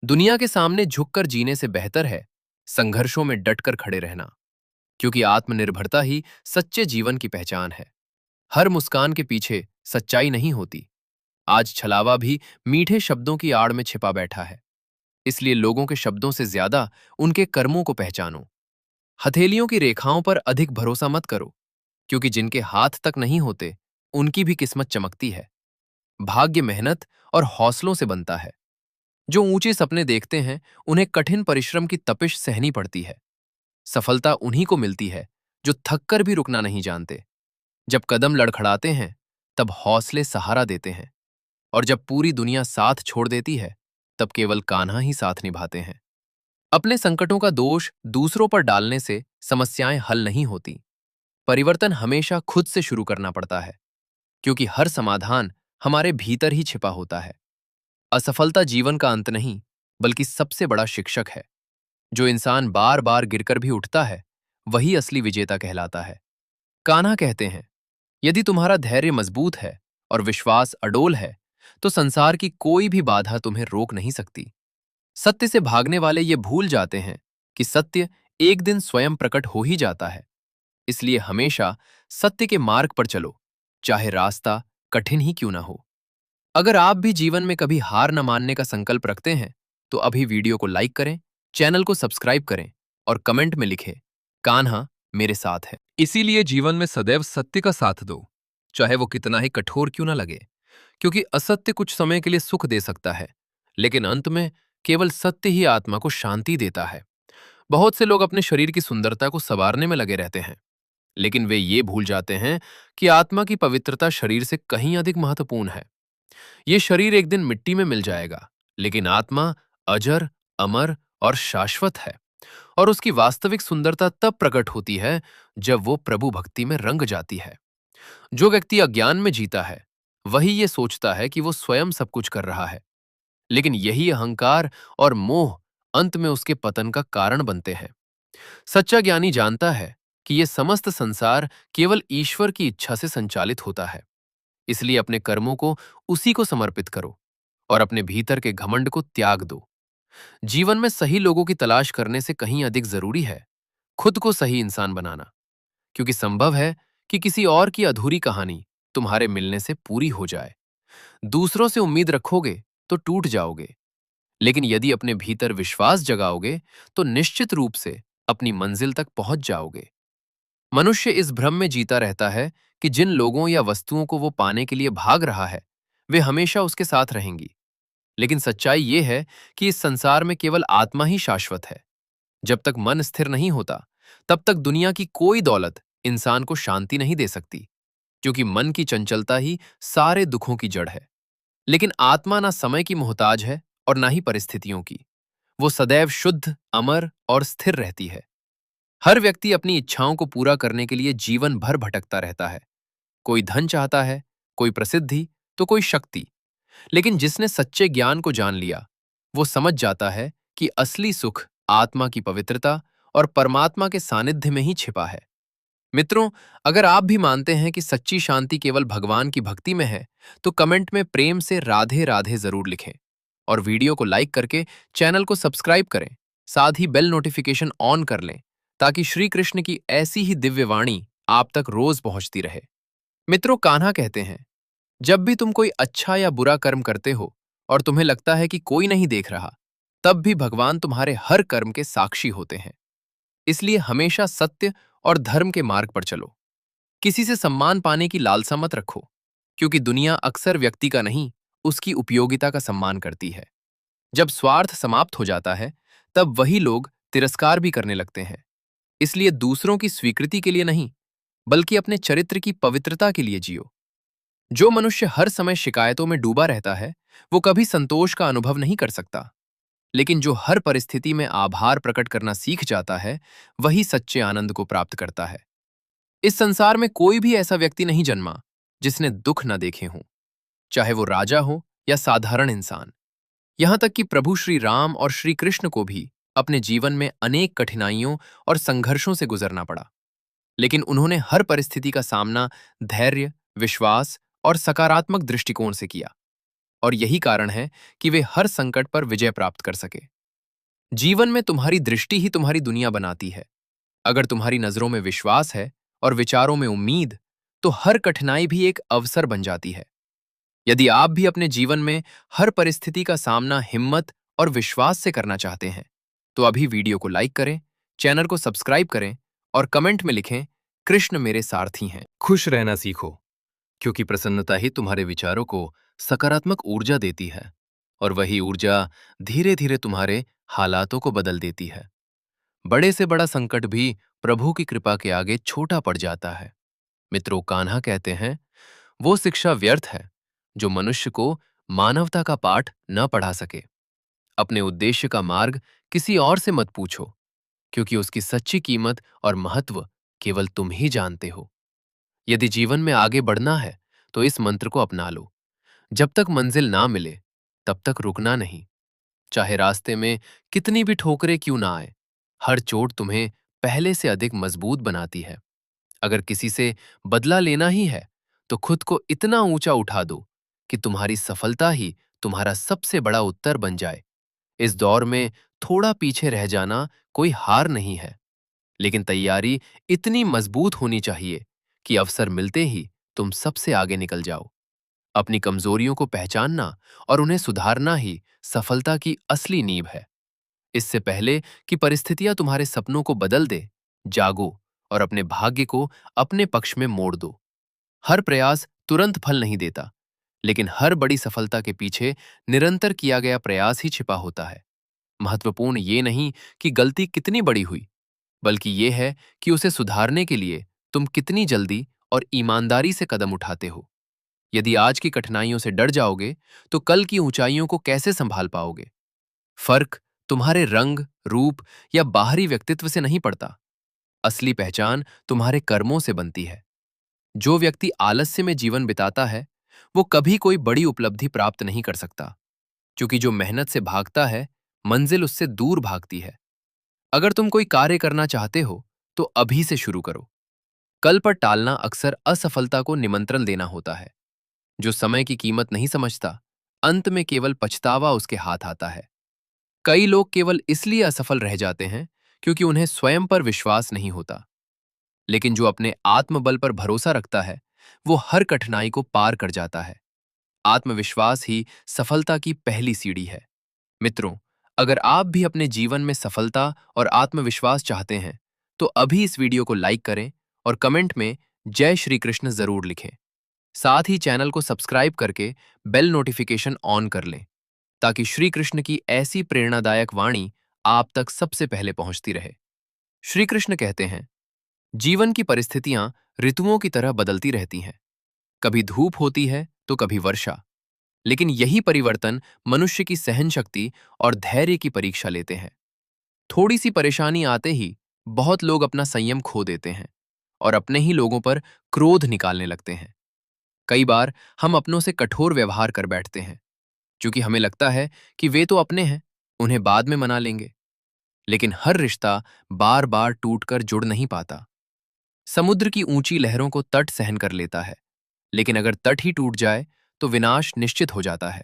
दुनिया के सामने झुककर जीने से बेहतर है संघर्षों में डटकर खड़े रहना, क्योंकि आत्मनिर्भरता ही सच्चे जीवन की पहचान है। हर मुस्कान के पीछे सच्चाई नहीं होती। आज छलावा भी मीठे शब्दों की आड़ में छिपा बैठा है। इसलिए लोगों के शब्दों से ज्यादा उनके कर्मों को पहचानो। हथेलियों की रेखाओं पर अधिक भरोसा मत करो, क्योंकि जिनके हाथ तक नहीं होते, उनकी भी किस्मत चमकती है। भाग्य मेहनत और हौसलों से बनता है। जो ऊंचे सपने देखते हैं, उन्हें कठिन परिश्रम की तपिश सहनी पड़ती है। सफलता उन्हीं को मिलती है जो थककर भी रुकना नहीं जानते। जब कदम लड़खड़ाते हैं, तब हौसले सहारा देते हैं, और जब पूरी दुनिया साथ छोड़ देती है, तब केवल कान्हा ही साथ निभाते हैं। अपने संकटों का दोष दूसरों पर डालने से समस्याएं हल नहीं होती। परिवर्तन हमेशा खुद से शुरू करना पड़ता है, क्योंकि हर समाधान हमारे भीतर ही छिपा होता है। असफलता जीवन का अंत नहीं, बल्कि सबसे बड़ा शिक्षक है। जो इंसान बार बार गिरकर भी उठता है, वही असली विजेता कहलाता है। कान्हा कहते हैं, यदि तुम्हारा धैर्य मजबूत है और विश्वास अडोल है, तो संसार की कोई भी बाधा तुम्हें रोक नहीं सकती। सत्य से भागने वाले ये भूल जाते हैं कि सत्य एक दिन स्वयं प्रकट हो ही जाता है। इसलिए हमेशा सत्य के मार्ग पर चलो, चाहे रास्ता कठिन ही क्यों ना हो। अगर आप भी जीवन में कभी हार न मानने का संकल्प रखते हैं, तो अभी वीडियो को लाइक करें, चैनल को सब्सक्राइब करें और कमेंट में लिखें, कान्हा मेरे साथ है। इसीलिए जीवन में सदैव सत्य का साथ दो, चाहे वो कितना ही कठोर क्यों ना लगे। क्योंकि असत्य कुछ समय के लिए सुख दे सकता है, लेकिन अंत में केवल सत्य ही आत्मा को शांति देता है। बहुत से लोग अपने शरीर की सुंदरता को संवारने में लगे रहते हैं, लेकिन वे ये भूल जाते हैं कि आत्मा की पवित्रता शरीर से कहीं अधिक महत्वपूर्ण है। ये शरीर एक दिन मिट्टी में मिल जाएगा, लेकिन आत्मा अजर, अमर और शाश्वत है। और उसकी वास्तविक सुंदरता तब प्रकट होती है जब वो प्रभु भक्ति में रंग जाती है। जो व्यक्ति अज्ञान में जीता है, वही ये सोचता है कि वो स्वयं सब कुछ कर रहा है, लेकिन यही अहंकार और मोह अंत में उसके पतन का कारण बनते हैं। सच्चा ज्ञानी जानता है कि ये समस्त संसार केवल ईश्वर की इच्छा से संचालित होता है। इसलिए अपने कर्मों को उसी को समर्पित करो और अपने भीतर के घमंड को त्याग दो। जीवन में सही लोगों की तलाश करने से कहीं अधिक जरूरी है खुद को सही इंसान बनाना, क्योंकि संभव है कि किसी और की अधूरी कहानी तुम्हारे मिलने से पूरी हो जाए। दूसरों से उम्मीद रखोगे तो टूट जाओगे, लेकिन यदि अपने भीतर विश्वास जगाओगे, तो निश्चित रूप से अपनी मंजिल तक पहुंच जाओगे। मनुष्य इस भ्रम में जीता रहता है कि जिन लोगों या वस्तुओं को वो पाने के लिए भाग रहा है, वे हमेशा उसके साथ रहेंगी। लेकिन सच्चाई ये है कि इस संसार में केवल आत्मा ही शाश्वत है। जब तक मन स्थिर नहीं होता, तब तक दुनिया की कोई दौलत इंसान को शांति नहीं दे सकती, क्योंकि मन की चंचलता ही सारे दुखों की जड़ है। लेकिन आत्मा ना समय की मोहताज है और ना ही परिस्थितियों की। वो सदैव शुद्ध, अमर और स्थिर रहती है। हर व्यक्ति अपनी इच्छाओं को पूरा करने के लिए जीवन भर भटकता रहता है। कोई धन चाहता है, कोई प्रसिद्धि, तो कोई शक्ति। लेकिन जिसने सच्चे ज्ञान को जान लिया, वो समझ जाता है कि असली सुख आत्मा की पवित्रता और परमात्मा के सानिध्य में ही छिपा है। मित्रों, अगर आप भी मानते हैं कि सच्ची शांति केवल भगवान की भक्ति में है, तो कमेंट में प्रेम से राधे राधे जरूर लिखें और वीडियो को लाइक करके चैनल को सब्सक्राइब करें। साथ ही बेल नोटिफिकेशन ऑन कर लें ताकि श्री कृष्ण की ऐसी ही दिव्य वाणी आप तक रोज पहुंचती रहे। मित्रों, कान्हा कहते हैं, जब भी तुम कोई अच्छा या बुरा कर्म करते हो और तुम्हें लगता है कि कोई नहीं देख रहा, तब भी भगवान तुम्हारे हर कर्म के साक्षी होते हैं। इसलिए हमेशा सत्य और धर्म के मार्ग पर चलो। किसी से सम्मान पाने की लालसा मत रखो, क्योंकि दुनिया अक्सर व्यक्ति का नहीं, उसकी उपयोगिता का सम्मान करती है। जब स्वार्थ समाप्त हो जाता है, तब वही लोग तिरस्कार भी करने लगते हैं। इसलिए दूसरों की स्वीकृति के लिए नहीं, बल्कि अपने चरित्र की पवित्रता के लिए जियो। जो मनुष्य हर समय शिकायतों में डूबा रहता है, वो कभी संतोष का अनुभव नहीं कर सकता। लेकिन जो हर परिस्थिति में आभार प्रकट करना सीख जाता है, वही सच्चे आनंद को प्राप्त करता है। इस संसार में कोई भी ऐसा व्यक्ति नहीं जन्मा जिसने दुख न देखे हों, चाहे वो राजा हो या साधारण इंसान। यहां तक कि प्रभु श्री राम और श्री कृष्ण को भी अपने जीवन में अनेक कठिनाइयों और संघर्षों से गुजरना पड़ा। लेकिन उन्होंने हर परिस्थिति का सामना धैर्य, विश्वास और सकारात्मक दृष्टिकोण से किया। और यही कारण है कि वे हर संकट पर विजय प्राप्त कर सके। जीवन में तुम्हारी दृष्टि ही तुम्हारी दुनिया बनाती है। अगर तुम्हारी नजरों में विश्वास है और विचारों में उम्मीद, तो हर कठिनाई भी एक अवसर बन जाती है। यदि आप भी अपने जीवन में हर परिस्थिति का सामना हिम्मत और विश्वास से करना चाहते हैं, तो अभी वीडियो को लाइक करें, चैनल को सब्सक्राइब करें और कमेंट में लिखें, कृष्ण मेरे सारथी हैं। खुश रहना सीखो, क्योंकि प्रसन्नता ही तुम्हारे विचारों को सकारात्मक ऊर्जा देती है और वही ऊर्जा धीरे धीरे तुम्हारे हालातों को बदल देती है। बड़े से बड़ा संकट भी प्रभु की कृपा के आगे छोटा पड़ जाता है। मित्रों, कान्हा कहते हैं, वो शिक्षा व्यर्थ है जो मनुष्य को मानवता का पाठ न पढ़ा सके। अपने उद्देश्य का मार्ग किसी और से मत पूछो, क्योंकि उसकी सच्ची कीमत और महत्व केवल तुम ही जानते हो। यदि जीवन में आगे बढ़ना है, तो इस मंत्र को अपना लो, जब तक मंजिल ना मिले तब तक रुकना नहीं। चाहे रास्ते में कितनी भी ठोकरें क्यों ना आए, हर चोट तुम्हें पहले से अधिक मजबूत बनाती है। अगर किसी से बदला लेना ही है, तो खुद को इतना ऊंचा उठा दो कि तुम्हारी सफलता ही तुम्हारा सबसे बड़ा उत्तर बन जाए। इस दौर में थोड़ा पीछे रह जाना कोई हार नहीं है, लेकिन तैयारी इतनी मजबूत होनी चाहिए कि अवसर मिलते ही तुम सबसे आगे निकल जाओ। अपनी कमजोरियों को पहचानना और उन्हें सुधारना ही सफलता की असली नींव है। इससे पहले कि परिस्थितियां तुम्हारे सपनों को बदल दे, जागो और अपने भाग्य को अपने पक्ष में मोड़ दो। हर प्रयास तुरंत फल नहीं देता, लेकिन हर बड़ी सफलता के पीछे निरंतर किया गया प्रयास ही छिपा होता है। महत्वपूर्ण ये नहीं कि गलती कितनी बड़ी हुई, बल्कि ये है कि उसे सुधारने के लिए तुम कितनी जल्दी और ईमानदारी से कदम उठाते हो। यदि आज की कठिनाइयों से डर जाओगे, तो कल की ऊंचाइयों को कैसे संभाल पाओगे? फर्क तुम्हारे रंग, रूप या बाहरी व्यक्तित्व से नहीं पड़ता। असली पहचान तुम्हारे कर्मों से बनती है। जो व्यक्ति आलस्य में जीवन बिताता है, वो कभी कोई बड़ी उपलब्धि प्राप्त नहीं कर सकता, क्योंकि जो मेहनत से भागता है, मंजिल उससे दूर भागती है। अगर तुम कोई कार्य करना चाहते हो, तो अभी से शुरू करो। कल पर टालना अक्सर असफलता को निमंत्रण देना होता है। जो समय की कीमत नहीं समझता, अंत में केवल पछतावा उसके हाथ आता है। कई लोग केवल इसलिए असफल रह जाते हैं क्योंकि उन्हें स्वयं पर विश्वास नहीं होता। लेकिन जो अपने आत्मबल पर भरोसा रखता है, वो हर कठिनाई को पार कर जाता है। आत्मविश्वास ही सफलता की पहली सीढ़ी है। मित्रों, अगर आप भी अपने जीवन में सफलता और आत्मविश्वास चाहते हैं, तो अभी इस वीडियो को लाइक करें और कमेंट में जय श्री कृष्ण जरूर लिखें। साथ ही चैनल को सब्सक्राइब करके बेल नोटिफिकेशन ऑन कर लें, ताकि श्री कृष्ण की ऐसी प्रेरणादायक वाणी आप तक सबसे पहले पहुंचती रहे। श्री कृष्ण कहते हैं, जीवन की परिस्थितियां ऋतुओं की तरह बदलती रहती हैं। कभी धूप होती है तो कभी वर्षा, लेकिन यही परिवर्तन मनुष्य की सहन शक्ति और धैर्य की परीक्षा लेते हैं। थोड़ी सी परेशानी आते ही बहुत लोग अपना संयम खो देते हैं और अपने ही लोगों पर क्रोध निकालने लगते हैं। कई बार हम अपनों से कठोर व्यवहार कर बैठते हैं, क्योंकि हमें लगता है कि वे तो अपने हैं, उन्हें बाद में मना लेंगे। लेकिन हर रिश्ता बार बार टूटकर जुड़ नहीं पाता। समुद्र की ऊंची लहरों को तट सहन कर लेता है, लेकिन अगर तट ही टूट जाए तो विनाश निश्चित हो जाता है।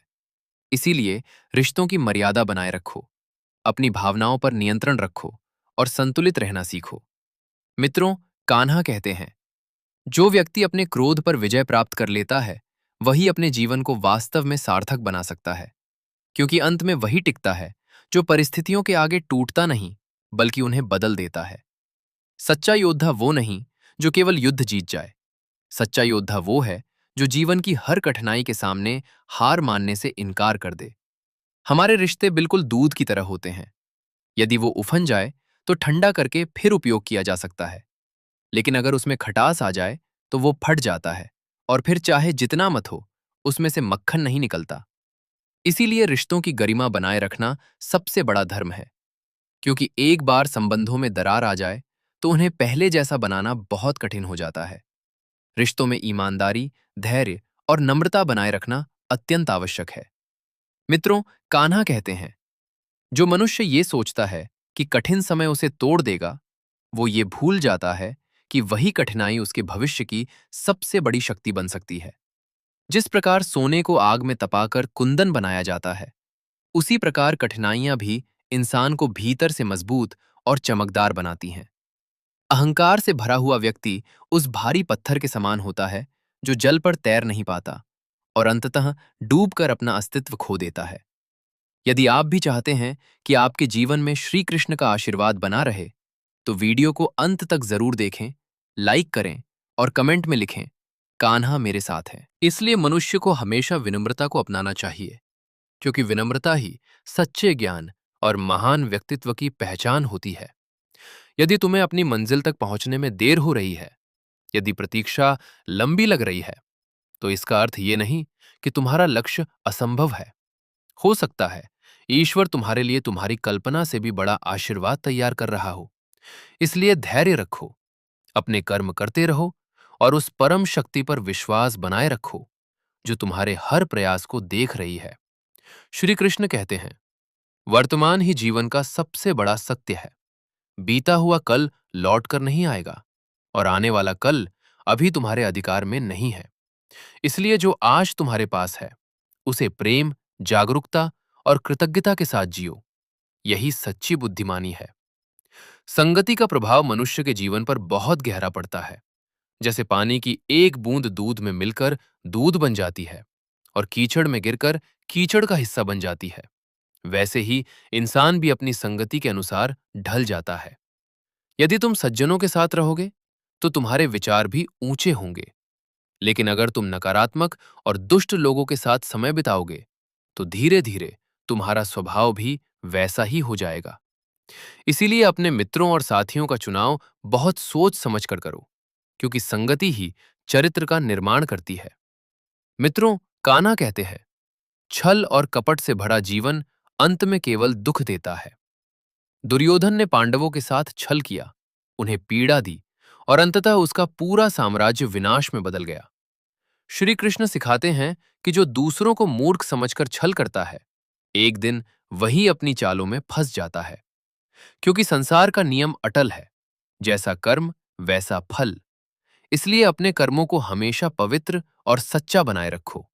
इसीलिए रिश्तों की मर्यादा बनाए रखो, अपनी भावनाओं पर नियंत्रण रखो और संतुलित रहना सीखो। मित्रों, कान्हा कहते हैं, जो व्यक्ति अपने क्रोध पर विजय प्राप्त कर लेता है, वही अपने जीवन को वास्तव में सार्थक बना सकता है, क्योंकि अंत में वही टिकता है जो परिस्थितियों के आगे टूटता नहीं, बल्कि उन्हें बदल देता है। सच्चा योद्धा वो नहीं जो केवल युद्ध जीत जाए। सच्चा योद्धा वो है जो जीवन की हर कठिनाई के सामने हार मानने से इनकार कर दे। हमारे रिश्ते बिल्कुल दूध की तरह होते हैं। यदि वो उफन जाए तो ठंडा करके फिर उपयोग किया जा सकता है, लेकिन अगर उसमें खटास आ जाए तो वो फट जाता है, और फिर चाहे जितना मत हो, उसमें से मक्खन नहीं निकलता। इसीलिए रिश्तों की गरिमा बनाए रखना सबसे बड़ा धर्म है, क्योंकि एक बार संबंधों में दरार आ जाए तो उन्हें पहले जैसा बनाना बहुत कठिन हो जाता है। रिश्तों में ईमानदारी, धैर्य और नम्रता बनाए रखना अत्यंत आवश्यक है। मित्रों, कान्हा कहते हैं, जो मनुष्य ये सोचता है कि कठिन समय उसे तोड़ देगा, वो ये भूल जाता है कि वही कठिनाई उसके भविष्य की सबसे बड़ी शक्ति बन सकती है। जिस प्रकार सोने को आग में तपाकर कुंदन बनाया जाता है, उसी प्रकार कठिनाइयां भी इंसान को भीतर से मजबूत और चमकदार बनाती हैं। अहंकार से भरा हुआ व्यक्ति उस भारी पत्थर के समान होता है जो जल पर तैर नहीं पाता और अंततः डूबकर अपना अस्तित्व खो देता है। यदि आप भी चाहते हैं कि आपके जीवन में श्री कृष्ण का आशीर्वाद बना रहे, तो वीडियो को अंत तक जरूर देखें, लाइक करें और कमेंट में लिखें, कान्हा मेरे साथ है। इसलिए मनुष्य को हमेशा विनम्रता को अपनाना चाहिए, क्योंकि विनम्रता ही सच्चे ज्ञान और महान व्यक्तित्व की पहचान होती है। यदि तुम्हें अपनी मंजिल तक पहुंचने में देर हो रही है, यदि प्रतीक्षा लंबी लग रही है, तो इसका अर्थ ये नहीं कि तुम्हारा लक्ष्य असंभव है। हो सकता है ईश्वर तुम्हारे लिए तुम्हारी कल्पना से भी बड़ा आशीर्वाद तैयार कर रहा हो। इसलिए धैर्य रखो, अपने कर्म करते रहो और उस परम शक्ति पर विश्वास बनाए रखो जो तुम्हारे हर प्रयास को देख रही है। श्री कृष्ण कहते हैं, वर्तमान ही जीवन का सबसे बड़ा सत्य है। बीता हुआ कल लौट कर नहीं आएगा और आने वाला कल अभी तुम्हारे अधिकार में नहीं है। इसलिए जो आज तुम्हारे पास है, उसे प्रेम, जागरूकता और कृतज्ञता के साथ जियो। यही सच्ची बुद्धिमानी है। संगति का प्रभाव मनुष्य के जीवन पर बहुत गहरा पड़ता है। जैसे पानी की एक बूंद दूध में मिलकर दूध बन जाती है और कीचड़ में गिरकर कीचड़ का हिस्सा बन जाती है, वैसे ही इंसान भी अपनी संगति के अनुसार ढल जाता है। यदि तुम सज्जनों के साथ रहोगे तो तुम्हारे विचार भी ऊंचे होंगे, लेकिन अगर तुम नकारात्मक और दुष्ट लोगों के साथ समय बिताओगे तो धीरे धीरे तुम्हारा स्वभाव भी वैसा ही हो जाएगा। इसीलिए अपने मित्रों और साथियों का चुनाव बहुत सोच समझ कर करो, क्योंकि संगति ही चरित्र का निर्माण करती है। मित्रों, कान्हा कहते हैं, छल और कपट से भरा जीवन अंत में केवल दुख देता है। दुर्योधन ने पांडवों के साथ छल किया, उन्हें पीड़ा दी और अंततः उसका पूरा साम्राज्य विनाश में बदल गया। श्री कृष्ण सिखाते हैं कि जो दूसरों को मूर्ख समझकर छल करता है, एक दिन वही अपनी चालों में फंस जाता है, क्योंकि संसार का नियम अटल है, जैसा कर्म वैसा फल। इसलिए अपने कर्मों को हमेशा पवित्र और सच्चा बनाए रखो।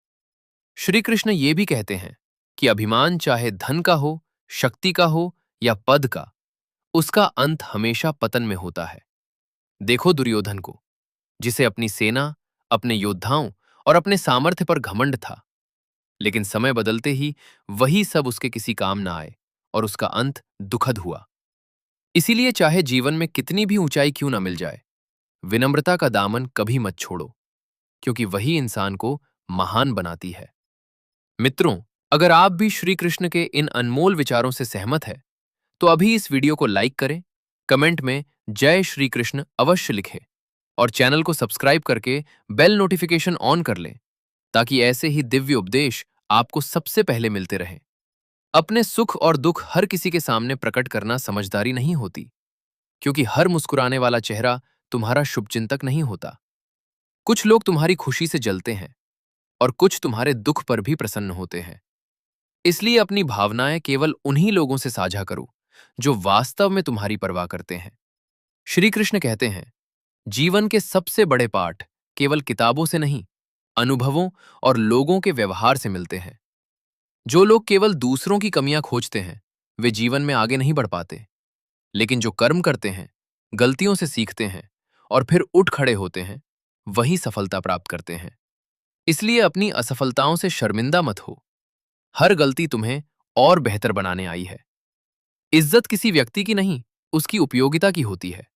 श्री कृष्ण ये भी कहते हैं कि अभिमान चाहे धन का हो, शक्ति का हो या पद का, उसका अंत हमेशा पतन में होता है। देखो दुर्योधन को, जिसे अपनी सेना, अपने योद्धाओं और अपने सामर्थ्य पर घमंड था, लेकिन समय बदलते ही वही सब उसके किसी काम ना आए और उसका अंत दुखद हुआ। इसीलिए चाहे जीवन में कितनी भी ऊंचाई क्यों ना मिल जाए, विनम्रता का दामन कभी मत छोड़ो, क्योंकि वही इंसान को महान बनाती है। मित्रों, अगर आप भी श्री कृष्ण के इन अनमोल विचारों से सहमत हैं, तो अभी इस वीडियो को लाइक करें, कमेंट में जय श्री कृष्ण अवश्य लिखें और चैनल को सब्सक्राइब करके बेल नोटिफिकेशन ऑन कर लें, ताकि ऐसे ही दिव्य उपदेश आपको सबसे पहले मिलते रहें। अपने सुख और दुख हर किसी के सामने प्रकट करना समझदारी नहीं होती, क्योंकि हर मुस्कुराने वाला चेहरा तुम्हारा शुभचिंतक नहीं होता। कुछ लोग तुम्हारी खुशी से जलते हैं और कुछ तुम्हारे दुख पर भी प्रसन्न होते हैं। इसलिए अपनी भावनाएं केवल उन्हीं लोगों से साझा करो जो वास्तव में तुम्हारी परवाह करते हैं। श्री कृष्ण कहते हैं, जीवन के सबसे बड़े पाठ केवल किताबों से नहीं, अनुभवों और लोगों के व्यवहार से मिलते हैं। जो लोग केवल दूसरों की कमियां खोजते हैं, वे जीवन में आगे नहीं बढ़ पाते। लेकिन जो कर्म करते हैं, गलतियों से सीखते हैं और फिर उठ खड़े होते हैं, वही सफलता प्राप्त करते हैं। इसलिए अपनी असफलताओं से शर्मिंदा मत हो। हर गलती तुम्हें और बेहतर बनाने आई है। इज्जत किसी व्यक्ति की नहीं, उसकी उपयोगिता की होती है।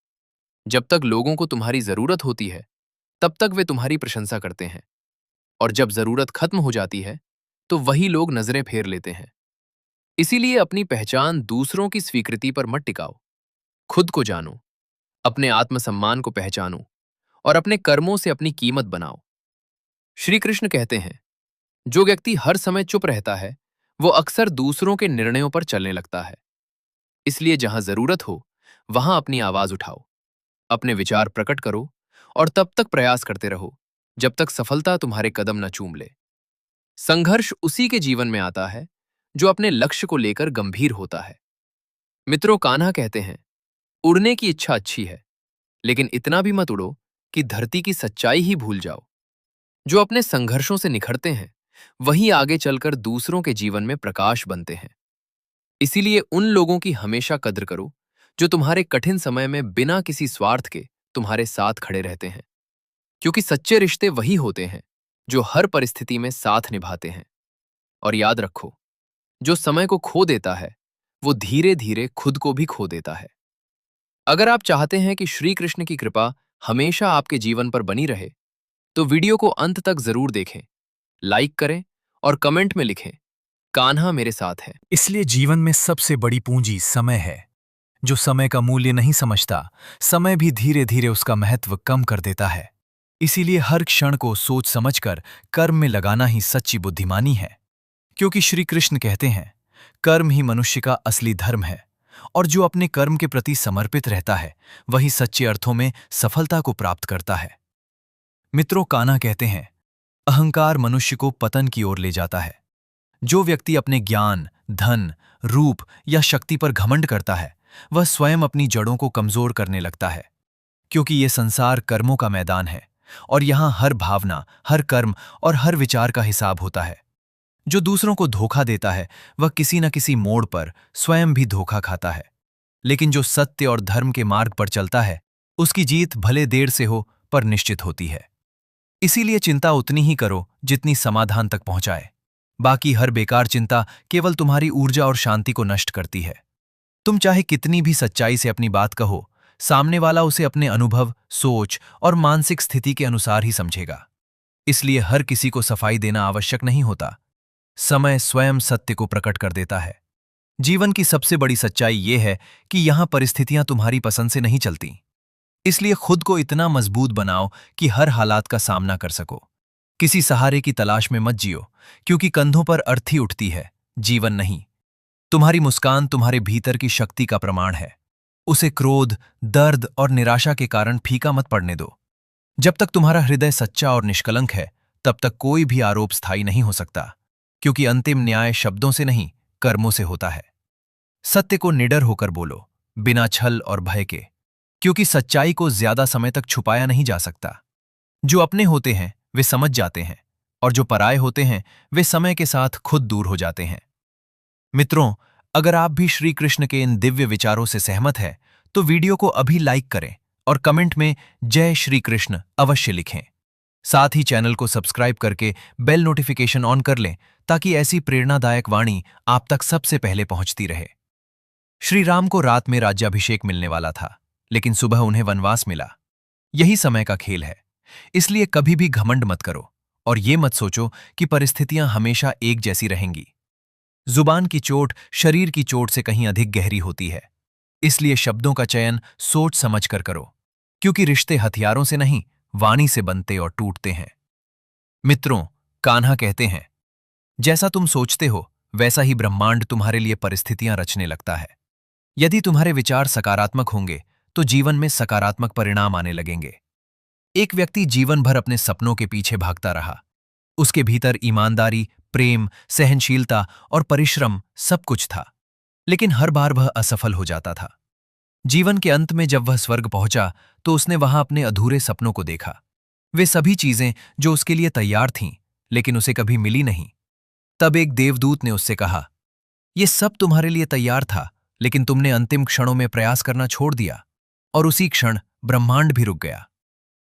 जब तक लोगों को तुम्हारी जरूरत होती है, तब तक वे तुम्हारी प्रशंसा करते हैं, और जब जरूरत खत्म हो जाती है, तो वही लोग नजरें फेर लेते हैं। इसीलिए अपनी पहचान दूसरों की स्वीकृति पर मत टिकाओ। खुद को जानो, अपने आत्मसम्मान को पहचानो और अपने कर्मों से अपनी कीमत बनाओ। श्री कृष्ण कहते हैं, जो व्यक्ति हर समय चुप रहता है, वो अक्सर दूसरों के निर्णयों पर चलने लगता है। इसलिए जहां जरूरत हो, वहां अपनी आवाज उठाओ, अपने विचार प्रकट करो और तब तक प्रयास करते रहो जब तक सफलता तुम्हारे कदम न चूम ले। संघर्ष उसी के जीवन में आता है जो अपने लक्ष्य को लेकर गंभीर होता है। मित्रों, कान्हा कहते हैं, उड़ने की इच्छा अच्छी है, लेकिन इतना भी मत उड़ो कि धरती की सच्चाई ही भूल जाओ। जो अपने संघर्षों से निखरते हैं, वही आगे चलकर दूसरों के जीवन में प्रकाश बनते हैं। इसीलिए उन लोगों की हमेशा कद्र करो जो तुम्हारे कठिन समय में बिना किसी स्वार्थ के तुम्हारे साथ खड़े रहते हैं। क्योंकि सच्चे रिश्ते वही होते हैं जो हर परिस्थिति में साथ निभाते हैं। और याद रखो, जो समय को खो देता है, वो धीरे धीरे खुद को भी खो देता है। अगर आप चाहते हैं कि श्री कृष्ण की कृपा हमेशा आपके जीवन पर बनी रहे, तो वीडियो को अंत तक जरूर देखें, लाइक करें और कमेंट में लिखें, कान्हा मेरे साथ है। इसलिए जीवन में सबसे बड़ी पूंजी समय है। जो समय का मूल्य नहीं समझता, समय भी धीरे धीरे उसका महत्व कम कर देता है। इसीलिए हर क्षण को सोच समझकर कर्म में लगाना ही सच्ची बुद्धिमानी है। क्योंकि श्री कृष्ण कहते हैं, कर्म ही मनुष्य का असली धर्म है, और जो अपने कर्म के प्रति समर्पित रहता है, वही सच्चे अर्थों में सफलता को प्राप्त करता है। मित्रों, कान्हा कहते हैं, अहंकार मनुष्य को पतन की ओर ले जाता है। जो व्यक्ति अपने ज्ञान, धन, रूप या शक्ति पर घमंड करता है, वह स्वयं अपनी जड़ों को कमजोर करने लगता है। क्योंकि ये संसार कर्मों का मैदान है, और यहां हर भावना, हर कर्म और हर विचार का हिसाब होता है। जो दूसरों को धोखा देता है, वह किसी न किसी मोड़ पर स्वयं भी धोखा खाता है। लेकिन जो सत्य और धर्म के मार्ग पर चलता है, उसकी जीत भले देर से हो, पर निश्चित होती है। इसीलिए चिंता उतनी ही करो जितनी समाधान तक पहुंचाए। बाकी हर बेकार चिंता केवल तुम्हारी ऊर्जा और शांति को नष्ट करती है। तुम चाहे कितनी भी सच्चाई से अपनी बात कहो, सामने वाला उसे अपने अनुभव, सोच और मानसिक स्थिति के अनुसार ही समझेगा। इसलिए हर किसी को सफाई देना आवश्यक नहीं होता। समय स्वयं सत्य को प्रकट कर देता है। जीवन की सबसे बड़ी सच्चाई यह है कि यहां परिस्थितियां तुम्हारी पसंद से नहीं चलती। इसलिए खुद को इतना मजबूत बनाओ कि हर हालात का सामना कर सको। किसी सहारे की तलाश में मत जियो, क्योंकि कंधों पर अर्थी उठती है, जीवन नहीं। तुम्हारी मुस्कान तुम्हारे भीतर की शक्ति का प्रमाण है। उसे क्रोध, दर्द और निराशा के कारण फीका मत पड़ने दो। जब तक तुम्हारा हृदय सच्चा और निष्कलंक है, तब तक कोई भी आरोप स्थायी नहीं हो सकता। क्योंकि अंतिम न्याय शब्दों से नहीं, कर्मों से होता है। सत्य को निडर होकर बोलो, बिना छल और भय के। क्योंकि सच्चाई को ज्यादा समय तक छुपाया नहीं जा सकता। जो अपने होते हैं वे समझ जाते हैं, और जो पराये होते हैं वे समय के साथ खुद दूर हो जाते हैं। मित्रों, अगर आप भी श्री कृष्ण के इन दिव्य विचारों से सहमत हैं, तो वीडियो को अभी लाइक करें और कमेंट में जय श्री कृष्ण अवश्य लिखें। साथ ही चैनल को सब्सक्राइब करके बेल नोटिफिकेशन ऑन कर लें, ताकि ऐसी प्रेरणादायक वाणी आप तक सबसे पहले पहुंचती रहे। श्री राम को रात में राज्याभिषेक मिलने वाला था, लेकिन सुबह उन्हें वनवास मिला। यही समय का खेल है। इसलिए कभी भी घमंड मत करो, और ये मत सोचो कि परिस्थितियां हमेशा एक जैसी रहेंगी। जुबान की चोट शरीर की चोट से कहीं अधिक गहरी होती है। इसलिए शब्दों का चयन सोच समझ कर करो, क्योंकि रिश्ते हथियारों से नहीं, वाणी से बनते और टूटते हैं। मित्रों, कान्हा कहते हैं, जैसा तुम सोचते हो, वैसा ही ब्रह्मांड तुम्हारे लिए परिस्थितियां रचने लगता है। यदि तुम्हारे विचार सकारात्मक होंगे, तो जीवन में सकारात्मक परिणाम आने लगेंगे। एक व्यक्ति जीवन भर अपने सपनों के पीछे भागता रहा। उसके भीतर ईमानदारी, प्रेम, सहनशीलता और परिश्रम सब कुछ था, लेकिन हर बार वह असफल हो जाता था। जीवन के अंत में जब वह स्वर्ग पहुंचा तो उसने वहां अपने अधूरे सपनों को देखा। वे सभी चीजें जो उसके लिए तैयार थीं, लेकिन उसे कभी मिली नहीं। तब एक देवदूत ने उससे कहा, ये सब तुम्हारे लिए तैयार था, लेकिन तुमने अंतिम क्षणों में प्रयास करना छोड़ दिया, और उसी क्षण ब्रह्मांड भी रुक गया।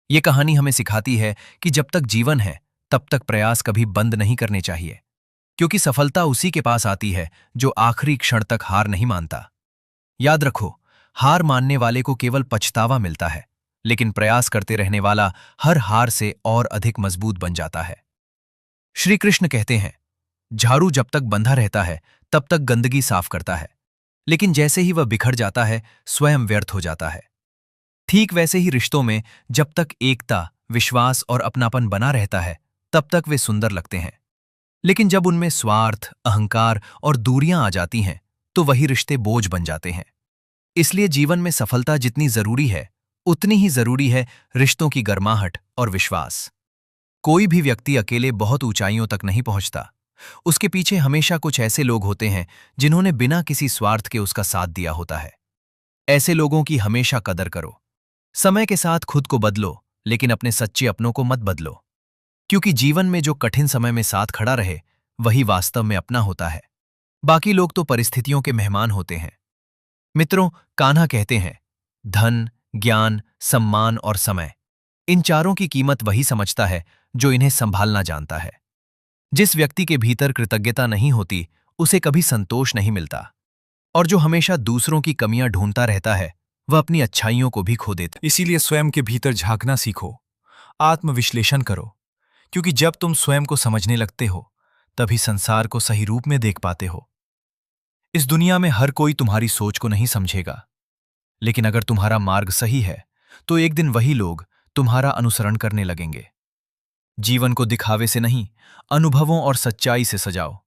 ये कहानी हमें सिखाती है कि जब तक जीवन है तब तक प्रयास कभी बंद नहीं करने चाहिए, क्योंकि सफलता उसी के पास आती है जो आखिरी क्षण तक हार नहीं मानता। याद रखो, हार मानने वाले को केवल पछतावा मिलता है, लेकिन प्रयास करते रहने वाला हर हार से और अधिक मजबूत बन जाता है। श्री कृष्ण कहते हैं, झाड़ू जब तक बंधा रहता है तब तक गंदगी साफ करता है, लेकिन जैसे ही वह बिखर जाता है स्वयं व्यर्थ हो जाता है। ठीक वैसे ही रिश्तों में जब तक एकता, विश्वास और अपनापन बना रहता है तब तक वे सुंदर लगते हैं, लेकिन जब उनमें स्वार्थ, अहंकार और दूरियां आ जाती हैं तो वही रिश्ते बोझ बन जाते हैं। इसलिए जीवन में सफलता जितनी जरूरी है उतनी ही जरूरी है रिश्तों की गर्माहट और विश्वास। कोई भी व्यक्ति अकेले बहुत ऊंचाइयों तक नहीं पहुंचता। उसके पीछे हमेशा कुछ ऐसे लोग होते हैं जिन्होंने बिना किसी स्वार्थ के उसका साथ दिया होता है। ऐसे लोगों की हमेशा कदर करो। समय के साथ खुद को बदलो, लेकिन अपने सच्चे अपनों को मत बदलो, क्योंकि जीवन में जो कठिन समय में साथ खड़ा रहे वही वास्तव में अपना होता है। बाकी लोग तो परिस्थितियों के मेहमान होते हैं। मित्रों, कान्हा कहते हैं, धन, ज्ञान, सम्मान और समय, इन चारों की कीमत वही समझता है जो इन्हें संभालना जानता है। जिस व्यक्ति के भीतर कृतज्ञता नहीं होती उसे कभी संतोष नहीं मिलता, और जो हमेशा दूसरों की कमियां ढूंढता रहता है वह अपनी अच्छाइयों को भी खो देता है। इसीलिए स्वयं के भीतर झांकना सीखो, आत्मविश्लेषण करो, क्योंकि जब तुम स्वयं को समझने लगते हो तभी संसार को सही रूप में देख पाते हो। इस दुनिया में हर कोई तुम्हारी सोच को नहीं समझेगा, लेकिन अगर तुम्हारा मार्ग सही है तो एक दिन वही लोग तुम्हारा अनुसरण करने लगेंगे। जीवन को दिखावे से नहीं, अनुभवों और सच्चाई से सजाओ,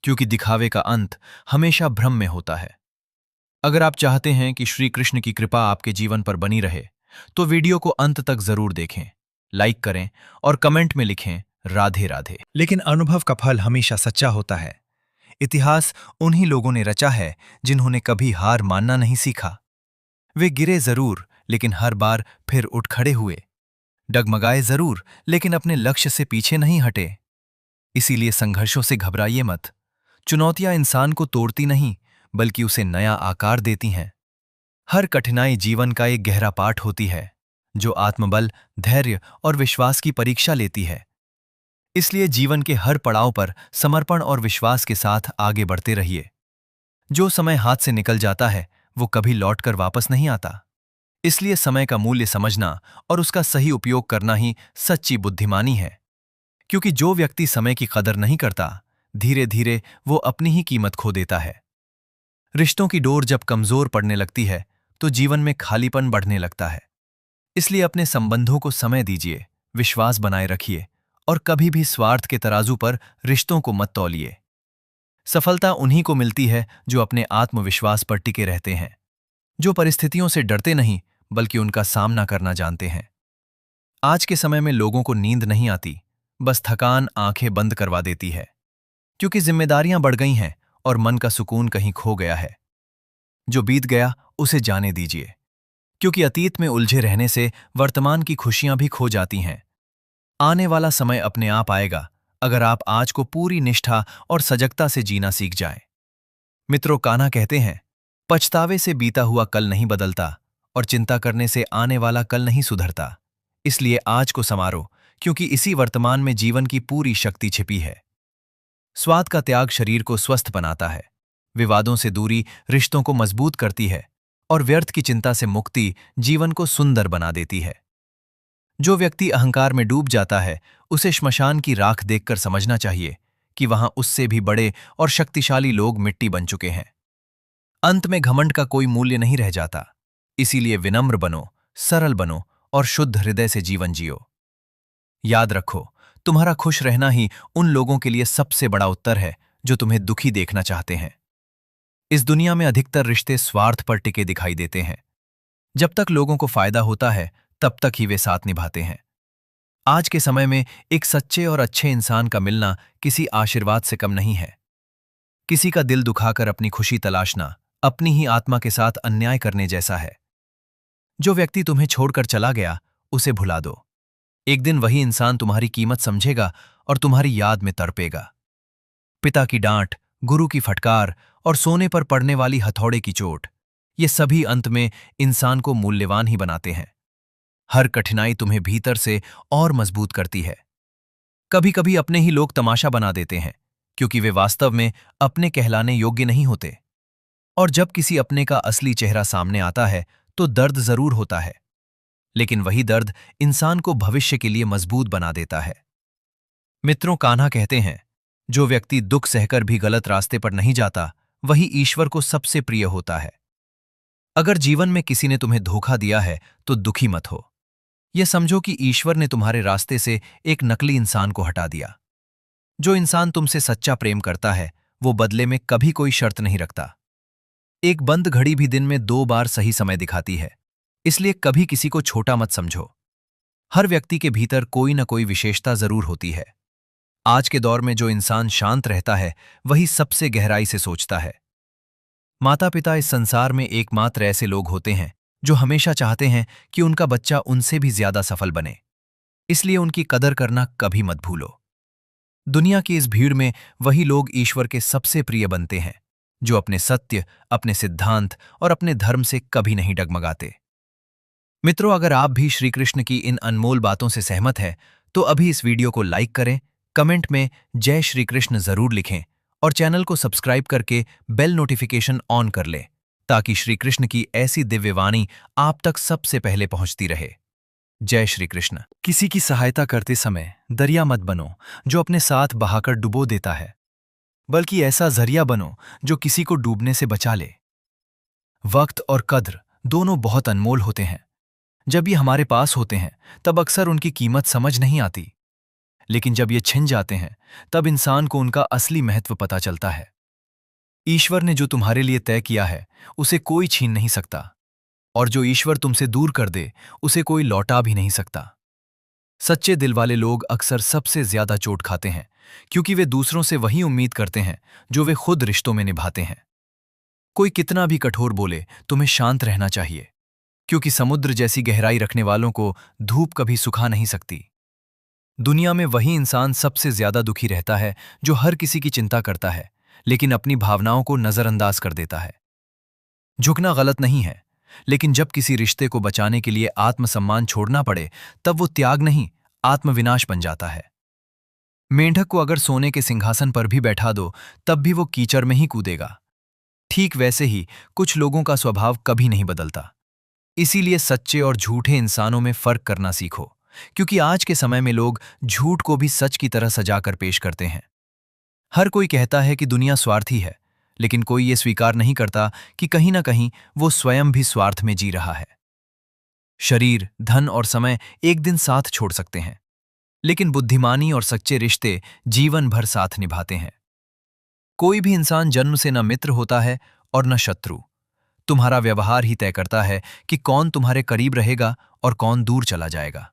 क्योंकि दिखावे का अंत हमेशा भ्रम में होता है। अगर आप चाहते हैं कि श्री कृष्ण की कृपा आपके जीवन पर बनी रहे तो वीडियो को अंत तक जरूर देखें, लाइक करें और कमेंट में लिखें राधे राधे। लेकिन अनुभव का फल हमेशा सच्चा होता है। इतिहास उन्हीं लोगों ने रचा है जिन्होंने कभी हार मानना नहीं सीखा। वे गिरे जरूर, लेकिन हर बार फिर उठ खड़े हुए। डगमगाए जरूर, लेकिन अपने लक्ष्य से पीछे नहीं हटे। इसीलिए संघर्षों से घबराइए मत। चुनौतियां इंसान को तोड़ती नहीं, बल्कि उसे नया आकार देती हैं। हर कठिनाई जीवन का एक गहरा पाठ होती है, जो आत्मबल, धैर्य और विश्वास की परीक्षा लेती है। इसलिए जीवन के हर पड़ाव पर समर्पण और विश्वास के साथ आगे बढ़ते रहिए। जो समय हाथ से निकल जाता है वो कभी लौटकर वापस नहीं आता। इसलिए समय का मूल्य समझना और उसका सही उपयोग करना ही सच्ची बुद्धिमानी है। क्योंकि जो व्यक्ति समय की कदर नहीं करता, धीरे धीरे वो अपनी ही कीमत खो देता है। रिश्तों की डोर जब कमजोर पड़ने लगती है तो जीवन में खालीपन बढ़ने लगता है। इसलिए अपने संबंधों को समय दीजिए, विश्वास बनाए रखिए और कभी भी स्वार्थ के तराजू पर रिश्तों को मत तौलिए। सफलता उन्हीं को मिलती है जो अपने आत्मविश्वास पर टिके रहते हैं, जो परिस्थितियों से डरते नहीं बल्कि उनका सामना करना जानते हैं। आज के समय में लोगों को नींद नहीं आती, बस थकान आंखें बंद करवा देती है, क्योंकि जिम्मेदारियां बढ़ गई हैं और मन का सुकून कहीं खो गया है। जो बीत गया उसे जाने दीजिए, क्योंकि अतीत में उलझे रहने से वर्तमान की खुशियां भी खो जाती हैं। आने वाला समय अपने आप आएगा, अगर आप आज को पूरी निष्ठा और सजगता से जीना सीख जाएं। मित्रों, कान्हा कहते हैं, पछतावे से बीता हुआ कल नहीं बदलता और चिंता करने से आने वाला कल नहीं सुधरता। इसलिए आज को संवारो, क्योंकि इसी वर्तमान में जीवन की पूरी शक्ति छिपी है। स्वाद का त्याग शरीर को स्वस्थ बनाता है, विवादों से दूरी रिश्तों को मजबूत करती है और व्यर्थ की चिंता से मुक्ति जीवन को सुंदर बना देती है। जो व्यक्ति अहंकार में डूब जाता है उसे श्मशान की राख देखकर समझना चाहिए कि वहां उससे भी बड़े और शक्तिशाली लोग मिट्टी बन चुके हैं। अंत में घमंड का कोई मूल्य नहीं रह जाता। इसीलिए विनम्र बनो, सरल बनो और शुद्ध हृदय से जीवन जियो। याद रखो, तुम्हारा खुश रहना ही उन लोगों के लिए सबसे बड़ा उत्तर है जो तुम्हें दुखी देखना चाहते हैं। इस दुनिया में अधिकतर रिश्ते स्वार्थ पर टिके दिखाई देते हैं। जब तक लोगों को फायदा होता है तब तक ही वे साथ निभाते हैं। आज के समय में एक सच्चे और अच्छे इंसान का मिलना किसी आशीर्वाद से कम नहीं है। किसी का दिल दुखाकर अपनी खुशी तलाशना अपनी ही आत्मा के साथ अन्याय करने जैसा है। जो व्यक्ति तुम्हें छोड़कर चला गया, उसे भुला दो। एक दिन वही इंसान तुम्हारी कीमत समझेगा और तुम्हारी याद में तड़पेगा। पिता की डांट, गुरु की फटकार और सोने पर पड़ने वाली हथौड़े की चोट, ये सभी अंत में इंसान को मूल्यवान ही बनाते हैं। हर कठिनाई तुम्हें भीतर से और मजबूत करती है। कभी कभी अपने ही लोग तमाशा बना देते हैं, क्योंकि वे वास्तव में अपने कहलाने योग्य नहीं होते। और जब किसी अपने का असली चेहरा सामने आता है तो दर्द जरूर होता है, लेकिन वही दर्द इंसान को भविष्य के लिए मजबूत बना देता है। मित्रों, कान्हा कहते हैं, जो व्यक्ति दुख सहकर भी गलत रास्ते पर नहीं जाता, वही ईश्वर को सबसे प्रिय होता है। अगर जीवन में किसी ने तुम्हें धोखा दिया है तो दुखी मत हो। यह समझो कि ईश्वर ने तुम्हारे रास्ते से एक नकली इंसान को हटा दिया। जो इंसान तुमसे सच्चा प्रेम करता है, वो बदले में कभी कोई शर्त नहीं रखता। एक बंद घड़ी भी दिन में 2 बार सही समय दिखाती है, इसलिए कभी किसी को छोटा मत समझो। हर व्यक्ति के भीतर कोई न कोई विशेषता जरूर होती है। आज के दौर में जो इंसान शांत रहता है, वही सबसे गहराई से सोचता है। माता पिता इस संसार में एकमात्र ऐसे लोग होते हैं जो हमेशा चाहते हैं कि उनका बच्चा उनसे भी ज्यादा सफल बने, इसलिए उनकी कदर करना कभी मत भूलो। दुनिया की इस भीड़ में वही लोग ईश्वर के सबसे प्रिय बनते हैं, जो अपने सत्य, अपने सिद्धांत और अपने धर्म से कभी नहीं डगमगाते। मित्रों, अगर आप भी श्री कृष्ण की इन अनमोल बातों से सहमत हैं, तो अभी इस वीडियो को लाइक करें, कमेंट में जय श्री कृष्ण जरूर लिखें और चैनल को सब्सक्राइब करके बेल नोटिफिकेशन ऑन कर लें, ताकि श्री कृष्ण की ऐसी दिव्य वाणी आप तक सबसे पहले पहुंचती रहे। जय श्री कृष्ण। किसी की सहायता करते समय दरिया मत बनो जो अपने साथ बहाकर डुबो देता है, बल्कि ऐसा जरिया बनो जो किसी को डूबने से बचा ले। वक्त और कद्र दोनों बहुत अनमोल होते हैं। जब ये हमारे पास होते हैं तब अक्सर उनकी कीमत समझ नहीं आती, लेकिन जब ये छिन जाते हैं तब इंसान को उनका असली महत्व पता चलता है। ईश्वर ने जो तुम्हारे लिए तय किया है उसे कोई छीन नहीं सकता, और जो ईश्वर तुमसे दूर कर दे उसे कोई लौटा भी नहीं सकता। सच्चे दिल वाले लोग अक्सर सबसे ज्यादा चोट खाते हैं, क्योंकि वे दूसरों से वही उम्मीद करते हैं जो वे खुद रिश्तों में निभाते हैं। कोई कितना भी कठोर बोले, तुम्हें शांत रहना चाहिए, क्योंकि समुद्र जैसी गहराई रखने वालों को धूप कभी सुखा नहीं सकती। दुनिया में वही इंसान सबसे ज्यादा दुखी रहता है जो हर किसी की चिंता करता है, लेकिन अपनी भावनाओं को नजरअंदाज कर देता है। झुकना गलत नहीं है, लेकिन जब किसी रिश्ते को बचाने के लिए आत्मसम्मान छोड़ना पड़े, तब वो त्याग नहीं, आत्मविनाश बन जाता है। मेंढक को अगर सोने के सिंहासन पर भी बैठा दो, तब भी वो कीचड़ में ही कूदेगा। ठीक वैसे ही कुछ लोगों का स्वभाव कभी नहीं बदलता। इसीलिए सच्चे और झूठे इंसानों में फर्क करना सीखो, क्योंकि आज के समय में लोग झूठ को भी सच की तरह सजाकर पेश करते हैं। हर कोई कहता है कि दुनिया स्वार्थी है, लेकिन कोई ये स्वीकार नहीं करता कि कहीं ना कहीं वो स्वयं भी स्वार्थ में जी रहा है। शरीर, धन और समय एक दिन साथ छोड़ सकते हैं, लेकिन बुद्धिमानी और सच्चे रिश्ते जीवन भर साथ निभाते हैं। कोई भी इंसान जन्म से न मित्र होता है और न शत्रु। तुम्हारा व्यवहार ही तय करता है कि कौन तुम्हारे करीब रहेगा और कौन दूर चला जाएगा।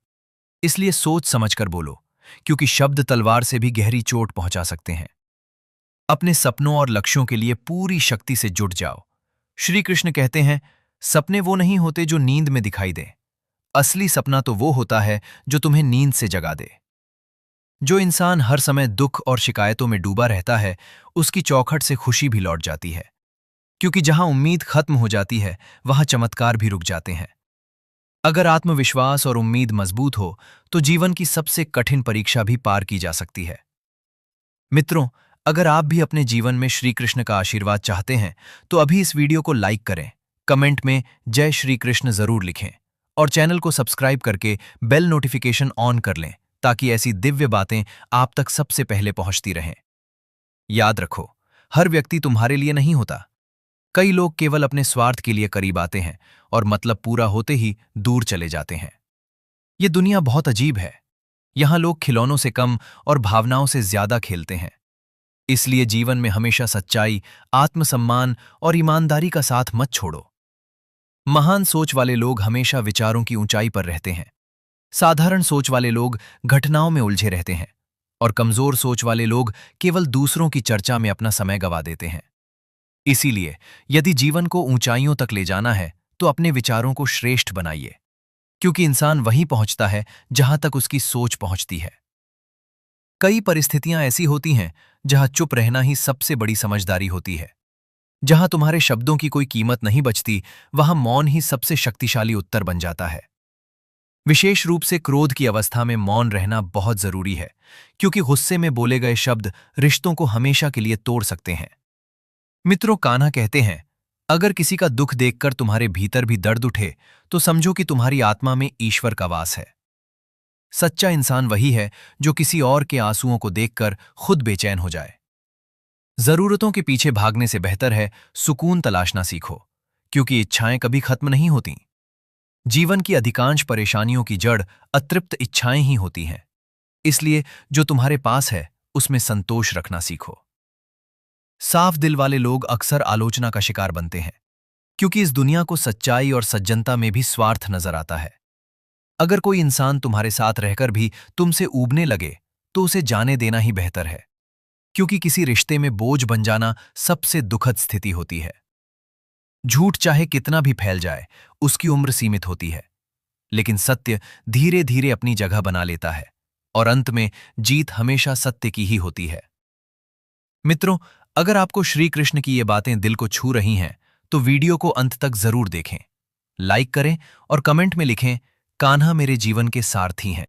इसलिए सोच समझकर बोलो, क्योंकि शब्द तलवार से भी गहरी चोट पहुंचा सकते हैं। अपने सपनों और लक्ष्यों के लिए पूरी शक्ति से जुट जाओ। श्री कृष्ण कहते हैं, सपने वो नहीं होते जो नींद में दिखाई दे। असली सपना तो वो होता है जो तुम्हें नींद से जगा दे। जो इंसान हर समय दुख और शिकायतों में डूबा रहता है, उसकी चौखट से खुशी भी लौट जाती है, क्योंकि जहां उम्मीद खत्म हो जाती है, वहां चमत्कार भी रुक जाते हैं। अगर आत्मविश्वास और उम्मीद मजबूत हो, तो जीवन की सबसे कठिन परीक्षा भी पार की जा सकती है। मित्रों, अगर आप भी अपने जीवन में श्री कृष्ण का आशीर्वाद चाहते हैं, तो अभी इस वीडियो को लाइक करें, कमेंट में जय श्री कृष्ण जरूर लिखें और चैनल को सब्सक्राइब करके बेल नोटिफिकेशन ऑन कर लें, ताकि ऐसी दिव्य बातें आप तक सबसे पहले पहुंचती रहें। याद रखो, हर व्यक्ति तुम्हारे लिए नहीं होता। कई लोग केवल अपने स्वार्थ के लिए करीब आते हैं और मतलब पूरा होते ही दूर चले जाते हैं। ये दुनिया बहुत अजीब है। यहां लोग खिलौनों से कम और भावनाओं से ज्यादा खेलते हैं। इसलिए जीवन में हमेशा सच्चाई, आत्मसम्मान और ईमानदारी का साथ मत छोड़ो। महान सोच वाले लोग हमेशा विचारों की ऊंचाई पर रहते हैं। साधारण सोच वाले लोग घटनाओं में उलझे रहते हैं, और कमजोर सोच वाले लोग केवल दूसरों की चर्चा में अपना समय गंवा देते हैं। इसीलिए यदि जीवन को ऊंचाइयों तक ले जाना है तो अपने विचारों को श्रेष्ठ बनाइए, क्योंकि इंसान वहीं पहुंचता है जहां तक उसकी सोच पहुंचती है। कई परिस्थितियां ऐसी होती हैं जहां चुप रहना ही सबसे बड़ी समझदारी होती है। जहां तुम्हारे शब्दों की कोई कीमत नहीं बचती, वहां मौन ही सबसे शक्तिशाली उत्तर बन जाता है। विशेष रूप से क्रोध की अवस्था में मौन रहना बहुत जरूरी है, क्योंकि गुस्से में बोले गए शब्द रिश्तों को हमेशा के लिए तोड़ सकते हैं। मित्रों, कान्हा कहते हैं, अगर किसी का दुख देखकर तुम्हारे भीतर भी दर्द उठे तो समझो कि तुम्हारी आत्मा में ईश्वर का वास है। सच्चा इंसान वही है जो किसी और के आंसुओं को देखकर खुद बेचैन हो जाए। जरूरतों के पीछे भागने से बेहतर है सुकून तलाशना सीखो, क्योंकि इच्छाएं कभी खत्म नहीं होती। जीवन की अधिकांश परेशानियों की जड़ अतृप्त इच्छाएं ही होती हैं। इसलिए जो तुम्हारे पास है उसमें संतोष रखना सीखो। साफ दिल वाले लोग अक्सर आलोचना का शिकार बनते हैं, क्योंकि इस दुनिया को सच्चाई और सज्जनता में भी स्वार्थ नजर आता है। अगर कोई इंसान तुम्हारे साथ रहकर भी तुमसे ऊबने लगे तो उसे जाने देना ही बेहतर है, क्योंकि किसी रिश्ते में बोझ बन जाना सबसे दुखद स्थिति होती है। झूठ चाहे कितना भी फैल जाए, उसकी उम्र सीमित होती है, लेकिन सत्य धीरे धीरे अपनी जगह बना लेता है और अंत में जीत हमेशा सत्य की ही होती है। मित्रों, अगर आपको श्री कृष्ण की ये बातें दिल को छू रही हैं तो वीडियो को अंत तक जरूर देखें, लाइक करें और कमेंट में लिखें, कान्हा मेरे जीवन के सारथी हैं।